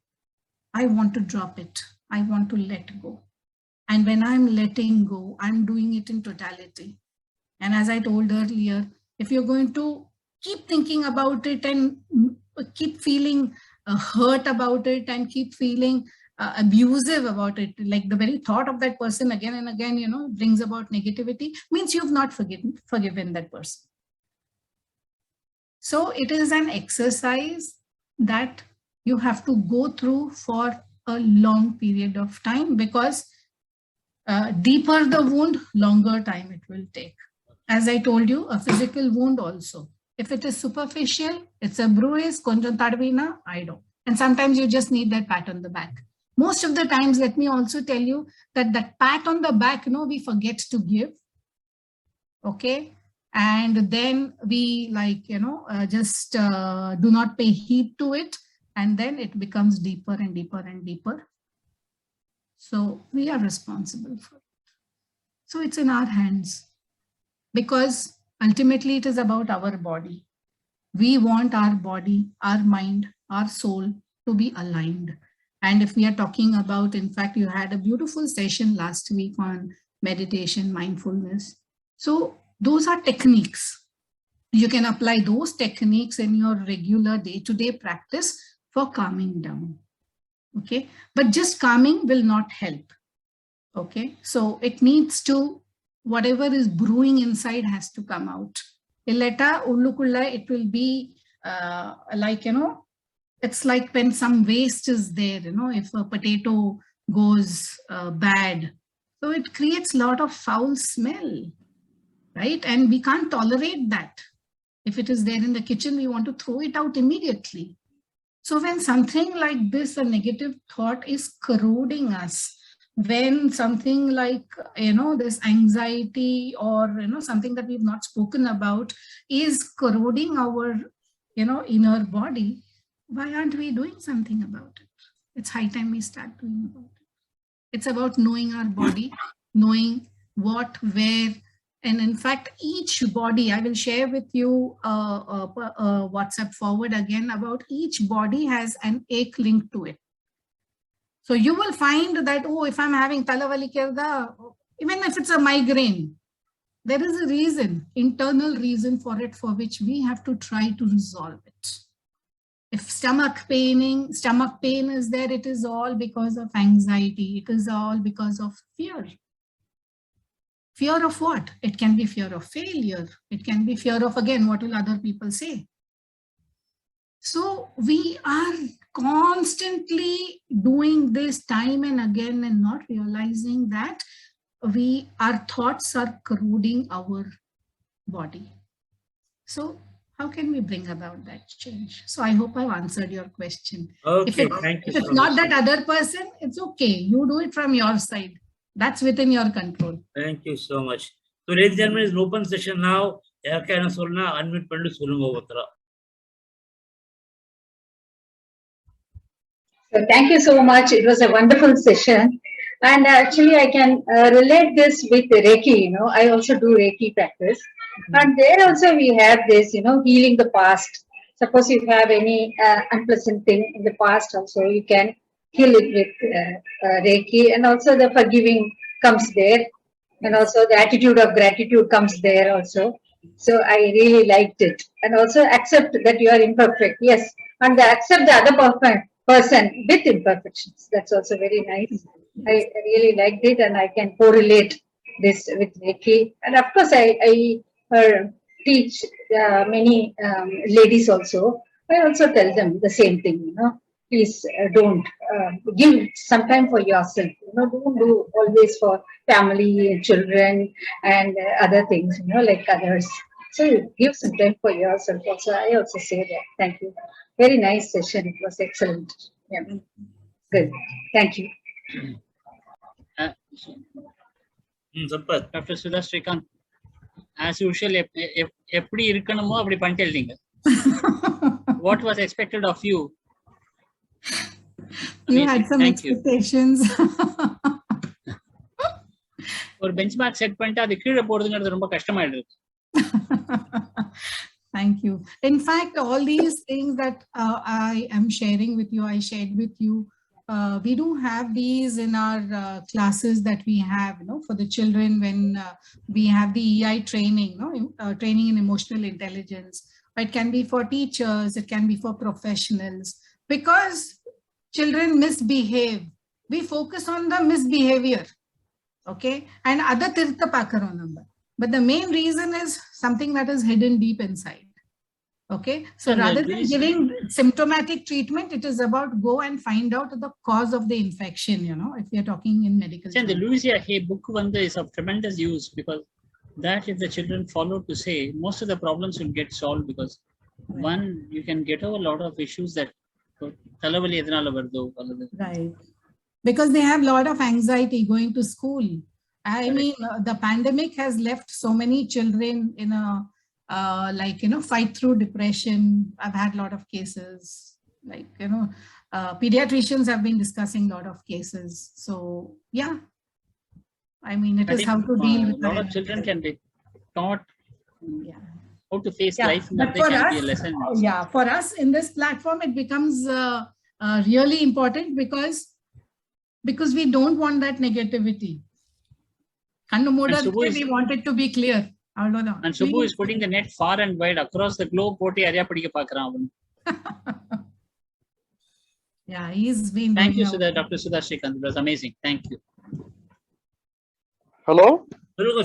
I want to drop it. I want to let go. And when I'm letting go, I'm doing it in totality. And as I told earlier, if you're going to keep thinking about it and keep feeling hurt about it and keep feeling abusive about it, like the very thought of that person again and again, brings about negativity, means you've not forgiven that person. So it is an exercise that you have to go through for a long period of time, because deeper the wound, longer time it will take. As I told you, a physical wound also. If it is superficial, it's a bruise, konjam tadvina, I don't. And sometimes you just need that pat on the back. Most of the times, let me also tell you that that pat on the back, we forget to give. Okay. And then we just do not pay heed to it. And then it becomes deeper and deeper and deeper. So we are responsible for it. So it's in our hands, because ultimately it is about our body. We want our body, our mind, our soul to be aligned. And if we are talking about, in fact, you had a beautiful session last week on meditation, mindfulness. So those are techniques. You can apply those techniques in your regular day-to-day practice for calming down. Okay, but just calming will not help. Okay, so it needs to, whatever is brewing inside has to come out. Illeta ullukulla, it will be it's like when some waste is there, if a potato goes bad, so it creates a lot of foul smell, right? And we can't tolerate that. If it is there in the kitchen, we want to throw it out immediately. So when something like this, a negative thought is corroding us, when something like, this anxiety or, something that we've not spoken about is corroding our, inner body, why aren't we doing something about it? It's high time we start doing about it. It's about knowing our body, knowing what, where, and in fact, each body, I will share with you a WhatsApp forward again about each body has an ache link to it. So you will find that, oh, if I'm having talavali kirda, even if it's a migraine, there is a reason, internal reason for it, for which we have to try to resolve it. If stomach pain is there, it is all because of anxiety. It is all because of fear. Fear of what? It can be fear of failure. It can be fear of, again, what will other people say? So we are constantly doing this time and again and not realizing that our thoughts are corroding our body. So how can we bring about that change? So I hope I've answered your question. Okay, If it's not that other person, it's okay. You do it from your side. That's within your control. Thank you so much. So ladies and gentlemen, it's an open session now. Unmute pandu solunga otra. So thank you so much. It was a wonderful session. And actually, I can relate this with Reiki. I also do Reiki practice. And there also we have this, healing the past. Suppose you have any unpleasant thing in the past also, you can heal it with Reiki. And also the forgiving comes there. And also the attitude of gratitude comes there also. So I really liked it. And also accept that you are imperfect. Yes. And accept the other person with imperfections. That's also very nice. I really liked it, and I can correlate this with Reiki. And of course, I teach many ladies also. I also tell them the same thing. Please don't give some time for yourself. Don't do always for family, children, and other things. Like others. So give some time for yourself. Also, I also say that. Thank you. Very nice session. It was excellent. Yeah. Good. Thank you. Dr. Sudha Srikanth, as usual, எப்படி இருக்கணுமோ அப்படி பண்ணிட்டீங்க. What was expected of you? You had some expectations. ஒரு benchmark set பண்ணிட்டு அது கீழே போறதுங்கிறது ரொம்ப கஷ்டமாயிடுது. Thank you. In fact, all these things that I am sharing with you, I shared with you. We do have these in our classes that we have, for the children when we have the EI training, training in emotional intelligence. It can be for teachers, it can be for professionals, because children misbehave. We focus on the misbehavior, okay, and other tirtha pakaro number. But the main reason is something that is hidden deep inside. Okay, so rather than giving symptomatic treatment, it is about go and find out the cause of the infection, if you're talking in medical. And the Louisa Hay book is of tremendous use, because that if the children follow to say, most of the problems will get solved because one, you can get over a lot of issues that தலைவலி எதனால வருதோ அல்லது Right. Because they have a lot of anxiety going to school. I Correct. mean, the pandemic has left so many children in a, like, fight through depression. I've had a lot of cases, like, pediatricians have been discussing a lot of cases. So, yeah. I mean, it I is think how to deal with a lot of that. children can be taught Yeah. how to face Yeah, life, and but that they for can us, be a lesson. yeah, for us in this platform, it becomes really important because we don't want that negativity. And Subbu We is, want it to be clear. and Subbu is putting the net far and wide across the globe. போட்டு யாரையா பிடிக்க பார்க்கறான் அவன். Yeah, he's been. Thank you, doing Sudha, Dr. Sudha Srikanth. It was amazing. Thank you. Hello.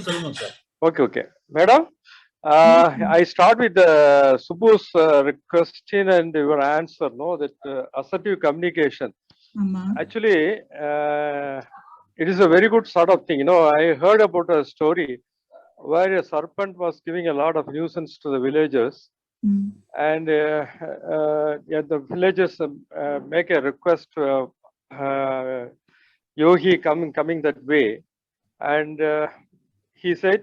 சொல்லுங்க sir. Okay. Madam, I start with Subbu's question and your answer, no, that assertive communication. Amma. Actually, it is a very good sort of thing. I heard about a story where a serpent was giving a lot of nuisance to the villagers. Mm. And the villagers make a request to yogi coming that way. And he said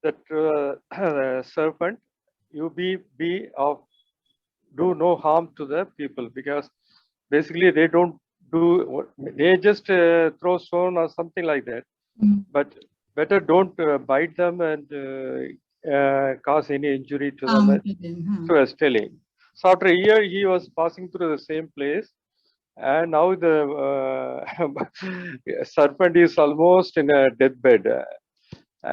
that serpent, you do no harm to the people, because basically they don't do, they just throw stone or something like that. Mm. But better don't bite them and cause any injury to them. So I was telling. So after a year, he was passing through the same place, and now the serpent is almost in a deathbed.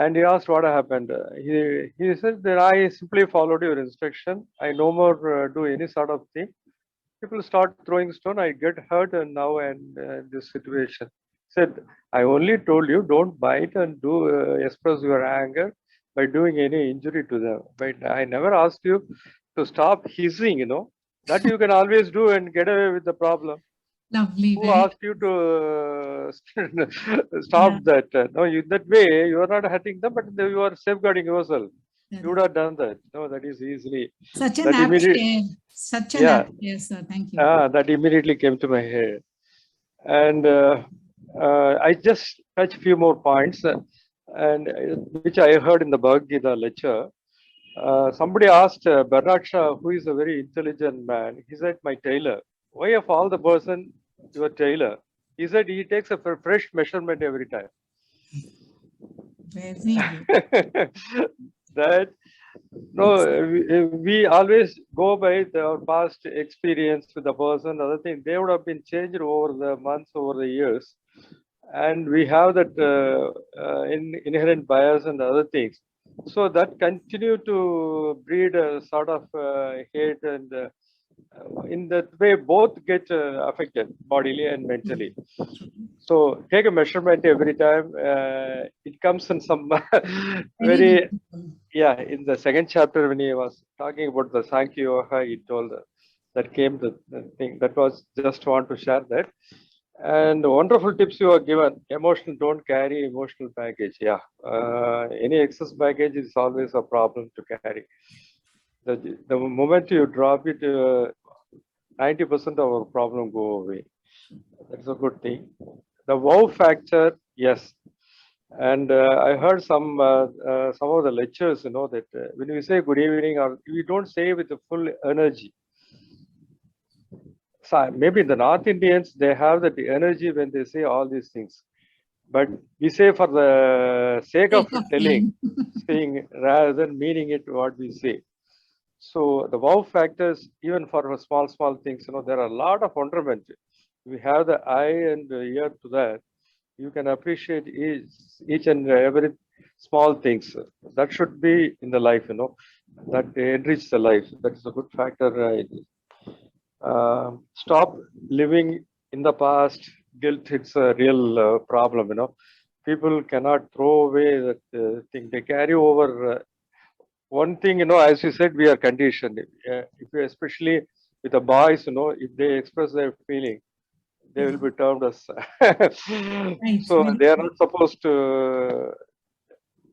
And he asked what happened. He said that I simply followed your instruction. I no more do any sort of thing. People start throwing stone, I get hurt, and now and this situation. Said, I only told you don't bite and do express your anger by doing any injury to them. But I never asked you to stop hissing, that you can always do and get away with the problem. Lovely. Who asked you to stop that? No, that way you are not hurting them, but you are safeguarding yourself. You would have done that. No, that is easily. Such an apt share. Such an apt share, sir. Thank you. That immediately came to my head. And I just touch a few more points, and which I heard in the Bhagavad Gita lecture. Somebody asked Bernard Shaw, who is a very intelligent man, he said, my tailor, why of all the person your tailor? He said he takes a fresh measurement every time. Very good. That no, we always go by our past experience with the person. Other thing, they would have been changed over the months, over the years, and we have that inherent bias and other things. So that continue to breed a sort of hate, and in that way both get affected bodily and mentally. So take a measurement every time. It comes in some very in the second chapter when he was talking about the Sankhya Yoga, he told that came the thing that was just want to share that. And wonderful tips you are given. Emotional, don't carry emotional baggage. Any excess baggage is always a problem to carry. The moment you drop it, 90% of our problem go away. That's a good thing. The wow factor, yes. And I heard some of the lectures, that when we say good evening, or we don't say with the full energy. So maybe the North Indians, they have that energy when they say all these things. But we say for the sake of telling, saying rather than meaning it what we say. So the wow factors, even for small things, there are a lot of wonderment. We have the eye and the ear to that. You can appreciate each and every small things. That should be in the life, that enrich the life. That is a good factor. Stop living in the past. Guilt, it's a real problem, People cannot throw away that thing. They carry over. One thing, as you said, we are conditioned. If you, especially with the boys, if they express their feeling, they will be termed as. So they are not supposed to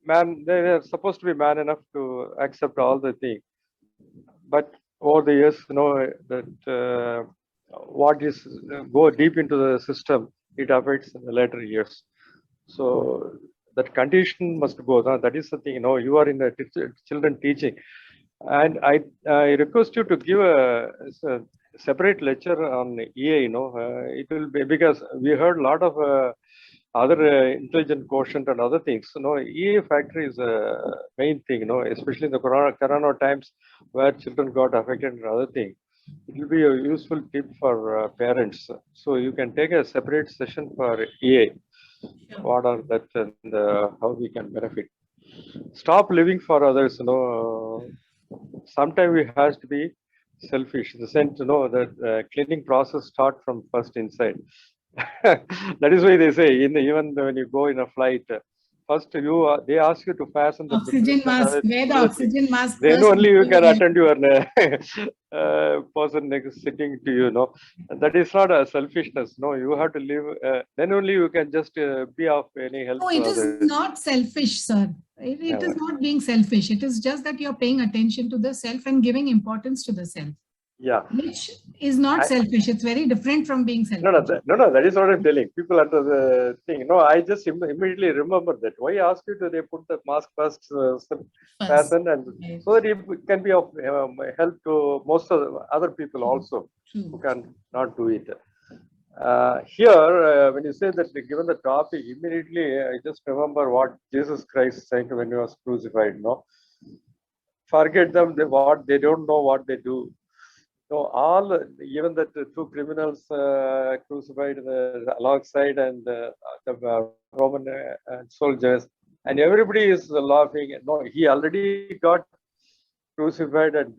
man, they are supposed to be man enough to accept all the things. But over the years, that what is go deep into the system, it affects in the later years. So that condition must go. Now, that is the thing. You are in the children teaching, and I request you to give a separate lecture on EA. It will be because we heard a lot of other intelligent quotient and other things. EA factor is a main thing. Especially in the corona times where children got affected and other things. It will be a useful tip for parents. So you can take a separate session for EA. What are that and how we can benefit. Stop living for others. Sometimes we has to be selfish in the sense that cleaning process start from first inside. That is why they say even when you go in a flight, first they ask you to fasten the Oxygen mask, wear the oxygen mask then first only you before can you attend your person next sitting to you. That is not a selfishness. No, you have to live. Then only you can just be of any help No, to it is others. not selfish, sir. It is not being selfish. It is just that you're paying attention to the self and giving importance to the self, Yeah. which is not selfish. It's very different from being selfish. No, that is what I'm telling. People under the thing. I just immediately remember that. Why ask you to they put the mask first, fasten, and so that it can be of help to most of the other people also who can not do it. Here, when you say that given the topic, immediately I just remember what Jesus Christ said when he was crucified. Forget them, what they don't know what they do. All even that two criminals crucified alongside and the Roman soldiers, and everybody is laughing. No, he already got crucified and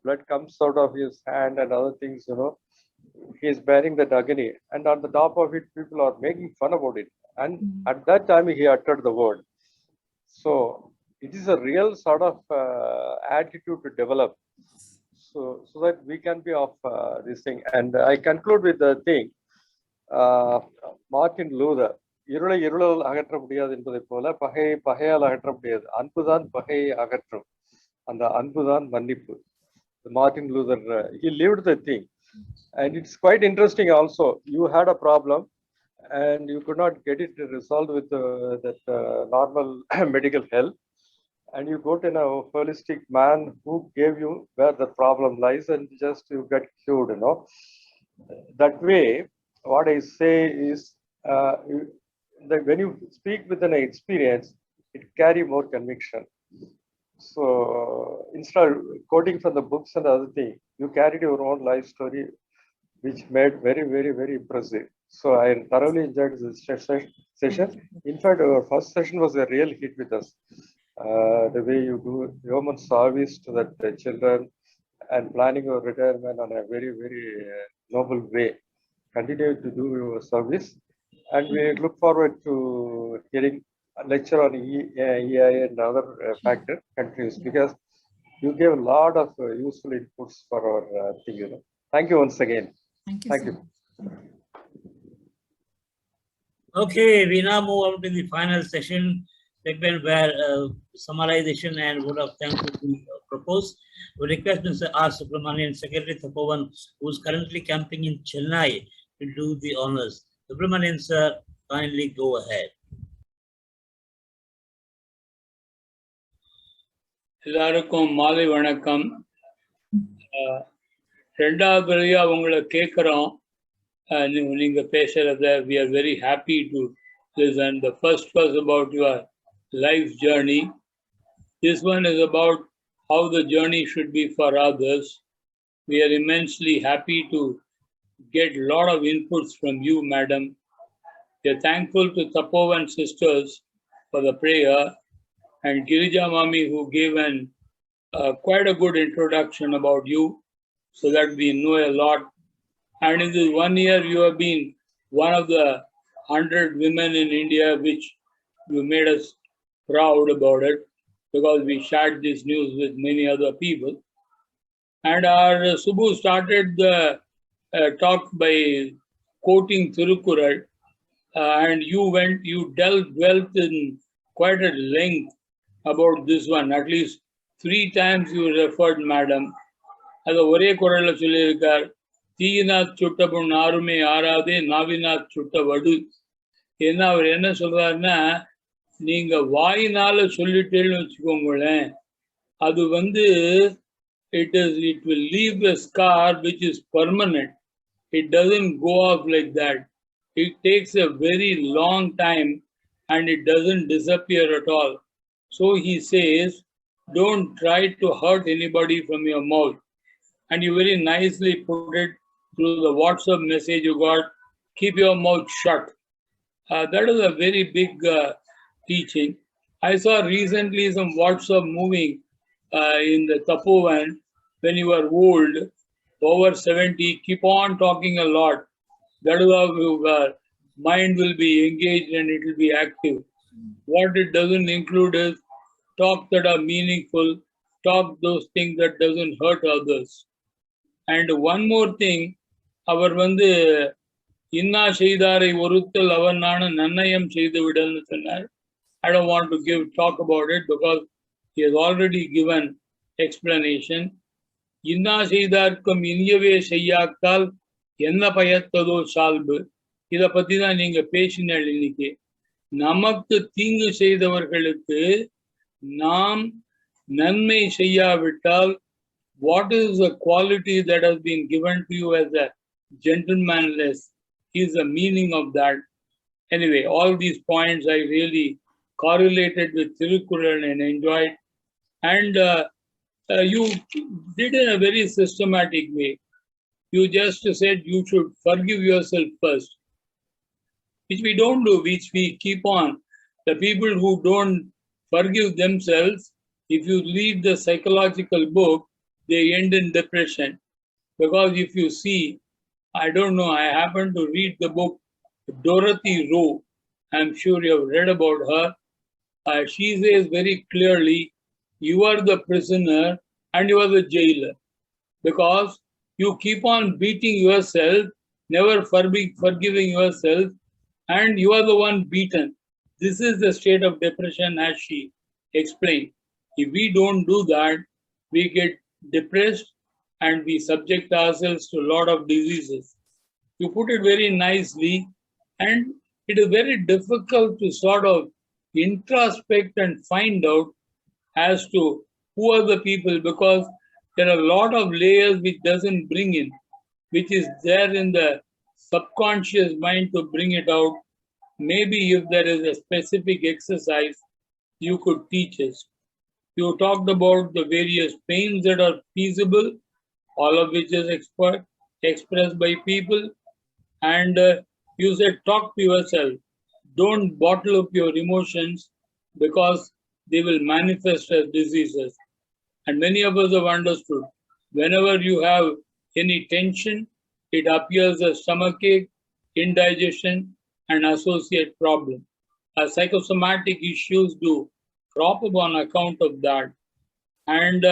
blood comes out of his hand and other things. He is bearing that agony, and on the top of it, people are making fun about it. And at that time, he uttered the word. So it is a real sort of attitude to develop. So that we can be of this thing. And I conclude with the thing, Martin Luther, இருளை இருளால் அகற்ற முடியாது என்பதை போல பகையை பகையால் அகற்ற முடியாது, அன்புதான் பகையை அகற்றும், அந்த அன்புதான் மன்னிப்பு. Martin Luther, he lived the thing, and it's quite interesting also. You had a problem and you could not get it resolved with that normal medical help, and you go to a holistic man who gave you where the problem lies and just you get cured. That way, what I say is that when you speak with an experience, it carry more conviction. So instead of quoting from the books and other thing, you carried your own life story, which made very, very, very impressive. So I thoroughly enjoyed this session. In fact, our first session was a real hit with us. The way you do human service to the children and planning your retirement on a very, very noble way. Continue to do your service, and we look forward to hearing a lecture on EI and other factor countries, because you gave a lot of useful inputs for our thing. Thank you once again. Thank you. Okay, we now move on to the final segment where summarization and vote of thanks will be proposed. We request Mr. R. Subramanian, Secretary Thapovan, who is currently camping in Chennai, to do the honors. Subramanian, sir, kindly go ahead. எல்லாருக்கும் மாலை வணக்கம். ரெண்டாவது முறையா உங்களை கேட்குறோம். நீங்க பேசுறத we are very happy to listen. The first was about your life journey. This one is about how the journey should be for others. We are immensely happy to get a lot of inputs from you, madam. We are thankful to Tapovan sisters for the prayer, and Girija Mami, who gave quite a good introduction about you, so that we know a lot. And in this 1 year, you have been one of the 100 women in India, which you made us proud about it, because we shared this news with many other people. And our Subbu started the talk by quoting Thirukural, and you dwelt in quite at length about this one. At least 3 times you referred, madam. அது ஒரே குரல்ல சொல்லியிருக்கார். தீயினாற் சுட்ட புண் ஆறுமே ஆறாதே நாவினாற் சுட்ட வடு. ஏன்னா அவர் என்ன சொல்றாருன்னா, நீங்க வாயினால சொல்லிட்டேன்னு வச்சுக்கோங்களேன், அது it will leave a scar which is permanent. It doesn't go off like that. It takes a very long time and it doesn't disappear at all. So he says, don't try to hurt anybody from your mouth. And you very nicely put it through the WhatsApp message you got, keep your mouth shut. That is a very big teaching. I saw recently some WhatsApp moving in the Tapovan. When you are old, over 70, keep on talking a lot. That is how your mind will be engaged and it will be active. What it doesn't include is talk that are meaningful, talk those things that doesn't hurt others. And one more thing, அவர் இன்னா செய்தாரை ஒருத்தல் அவன் நானும் நன்னயம் செய்து விடல்னு சொன்னார். I don't want to talk about it because he has already given explanation. இன்னா செய்தார்க்கும் இனியவே செய்யாக்கால் என்ன பயத்ததோ சால்பு. இதை பத்தி தான் நீங்க பேசினீங்க இன்னைக்கு. நமக்கு தீங்கு செய்தவர்களுக்கு நாம் நன்மை செய்யாவிட்டால், what is the quality that has been given to you as a gentlemanliness is the meaning of that. Anyway, all these points I really correlated with Tirukural and enjoyed. And you did in a very systematic way. You just said you should forgive yourself first, which we don't do, which we keep on. The people who don't forgive themselves, if you read the psychological book, they end in depression. Because if you see, I don't know, I happened to read the book Dorothy Rowe. I'm sure you have read about her. She says very clearly, you are the prisoner and you are the jailer. Because you keep on beating yourself, never forgiving yourself, and you are the one beaten. This is the state of depression as she explained. If we don't do that, we get depressed and we subject ourselves to a lot of diseases. You put it very nicely, and it is very difficult to sort of introspect and find out as to who are the people, because there are a lot of layers which doesn't bring in, which is there in the subconscious mind to bring it out. Maybe if there is a specific exercise, you could teach us. You talked about the various pains that are feasible, all of which is expressed by people. And you said, talk to yourself. Don't bottle up your emotions because they will manifest as diseases. And many of us have understood, whenever you have any tension, it appears as stomachache, indigestion, and associate problem. Psychosomatic issues do crop up on account of that. And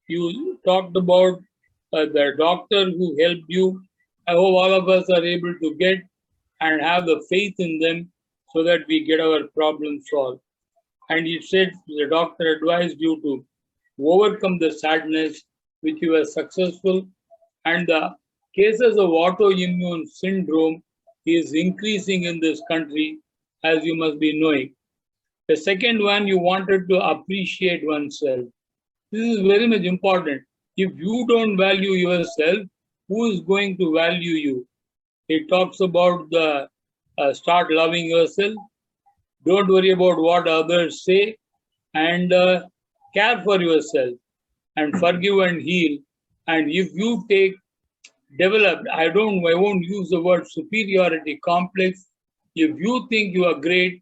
you talked about the doctor who helped you. I hope all of us are able to get and have the faith in them so that we get our problem solved. And you said the doctor advised you to overcome the sadness, which you were successful. And the cases of autoimmune syndrome is increasing in this country, as you must be knowing. The second one, you wanted to appreciate oneself. This is very much important. If you don't value yourself, who is going to value you? It talks about the start loving yourself. Don't worry about what others say, and care for yourself and forgive and heal. And if you develop, I won't use the word superiority complex. If you think you are great,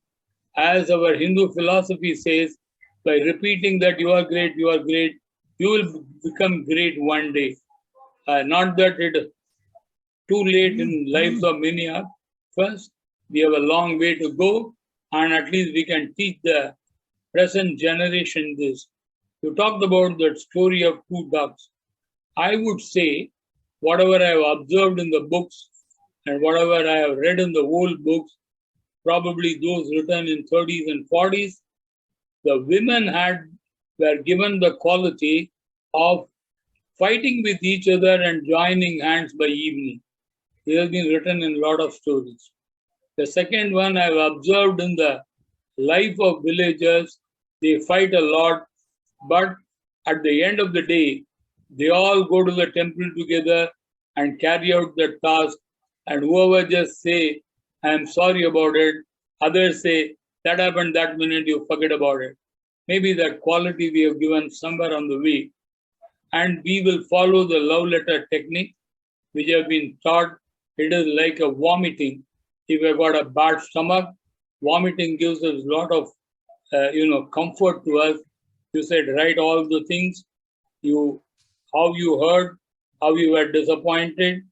as our Hindu philosophy says, by repeating that you are great, you will become great one day. Not that it is too late in lives of many of us. We have a long way to go, and at least we can teach the present generation this. You talked about that story of 2 ducks. I would say, whatever I have observed in the books and whatever I have read in the old books, probably those written in 30s and 40s. The women were given the quality of fighting with each other and joining hands by evening. It has been written in a lot of stories. The second one I've observed in the life of villagers, they fight a lot, but at the end of the day, they all go to the temple together and carry out the task, and whoever just say, I'm sorry about it, others say, that happened that minute, you forget about it. Maybe that quality we have given somewhere on the way. And we will follow the love letter technique, which have been taught. It is like a vomiting. If you've got a bad stomach, vomiting gives us a lot of comfort to us. You said, write all the things, how you heard, how you were disappointed,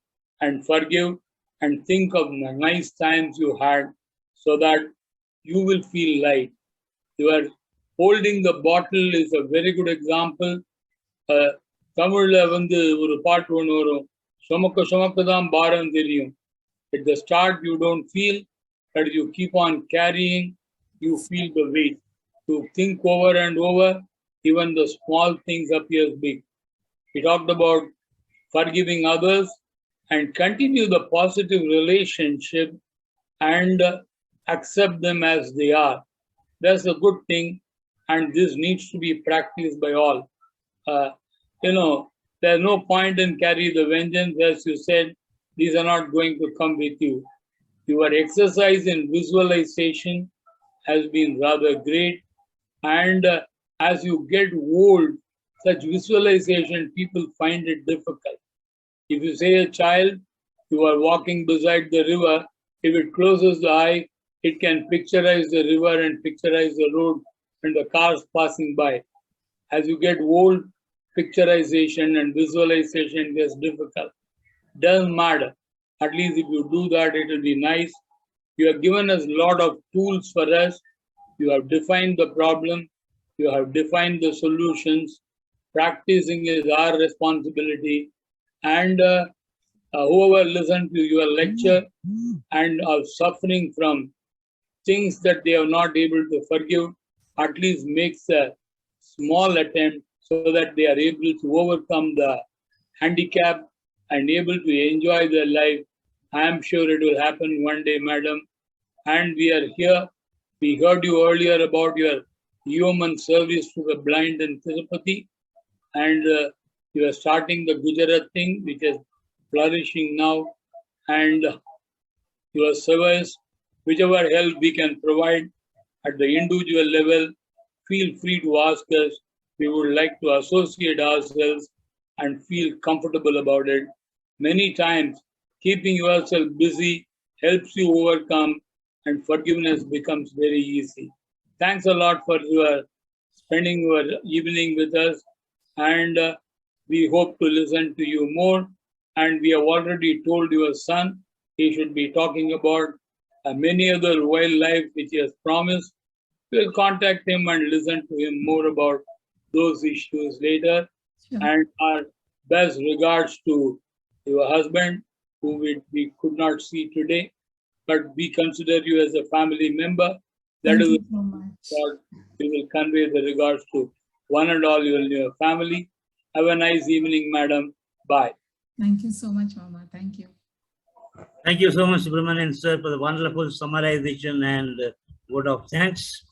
and forgive, and think of the nice times you had, so that you will feel light. You are holding the bottle is a very good example. தமிழ்ல ஒரு பாட்டு ஒன்று வரும், சுமக்க சுமக்க தான் பாரம் தெரியும். At the start you don't feel, but you keep on carrying, you feel the weight. To think over and over, even the small things appears big. He talked about forgiving others and continue the positive relationship and accept them as they are. That's a good thing, and this needs to be practiced by all. There's no point in carry the vengeance, as you said. These are not going to come with you. Your exercise in visualization has been rather great, and as you get old, such visualization, people find it difficult. If you say a child, you are walking beside the river, if it closes the eye, it can picturize the river and picturize the road and the cars passing by. As you get old, picturization and visualization gets difficult. Doesn't matter. At least if you do that, it will be nice. You have given us a lot of tools for us. You have defined the problem. You have defined the solutions. Practicing is our responsibility. And whoever listened to your lecture and are suffering from things that they are not able to forgive, at least makes a small attempt so that they are able to overcome the handicap and able to enjoy their life. I am sure it will happen one day, madam. And we are here. We heard you earlier about your human service to the blind and Tirupati. And you are starting the Gujarat thing, which is flourishing now. And your service, whichever help we can provide at the individual level, feel free to ask us. We would like to associate ourselves and feel comfortable about it. Many times, keeping yourself busy helps you overcome, and forgiveness becomes very easy. Thanks a lot for your spending your evening with us, and we hope to listen to you more. And we have already told your son he should be talking about many other wildlife which he has promised. We'll contact him and listen to him more about those issues later. Sure. And our best regards to your husband, who we could not see today, but we consider you as a family member. That Thank is you so much. what we will convey the regards to one and all your family. Have a nice evening, madam. Bye. Thank you so much, Mama. Thank you. Thank you so much, Subramanian sir, for the wonderful summarization and word of thanks.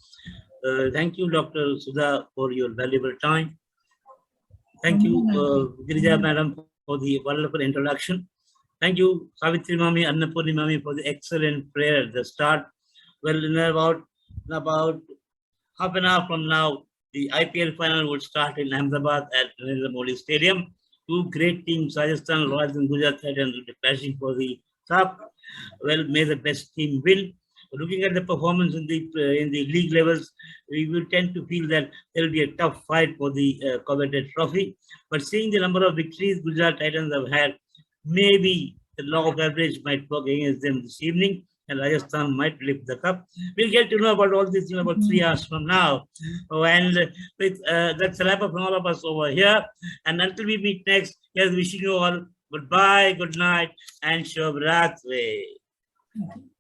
Thank you, Dr. Sudha, for your valuable time. Thank you, Girija madam, for the wonderful introduction. Thank you, Savitri Mami, Annapurni Mami, for the excellent prayer at the start. Well, in about half an hour from now, the IPL final will start in Ahmedabad at Narendra Modi Stadium. Two great teams, Rajasthan Royals and Gujarat Titans, will be clashing for the cup. Well, may the best team win. Looking at the performance in the league levels, we will tend to feel that there will be a tough fight for the coveted trophy. But seeing the number of victories Gujarat Titans have had, maybe the law of average might work against them this evening, and Rajasthan might lift the cup. We'll get to know about all this in about 3 hours from now. And that's a wrap up from all of us over here. And until we meet next, here's wishing you all goodbye, good night, and Shubh Ratri. Thank you.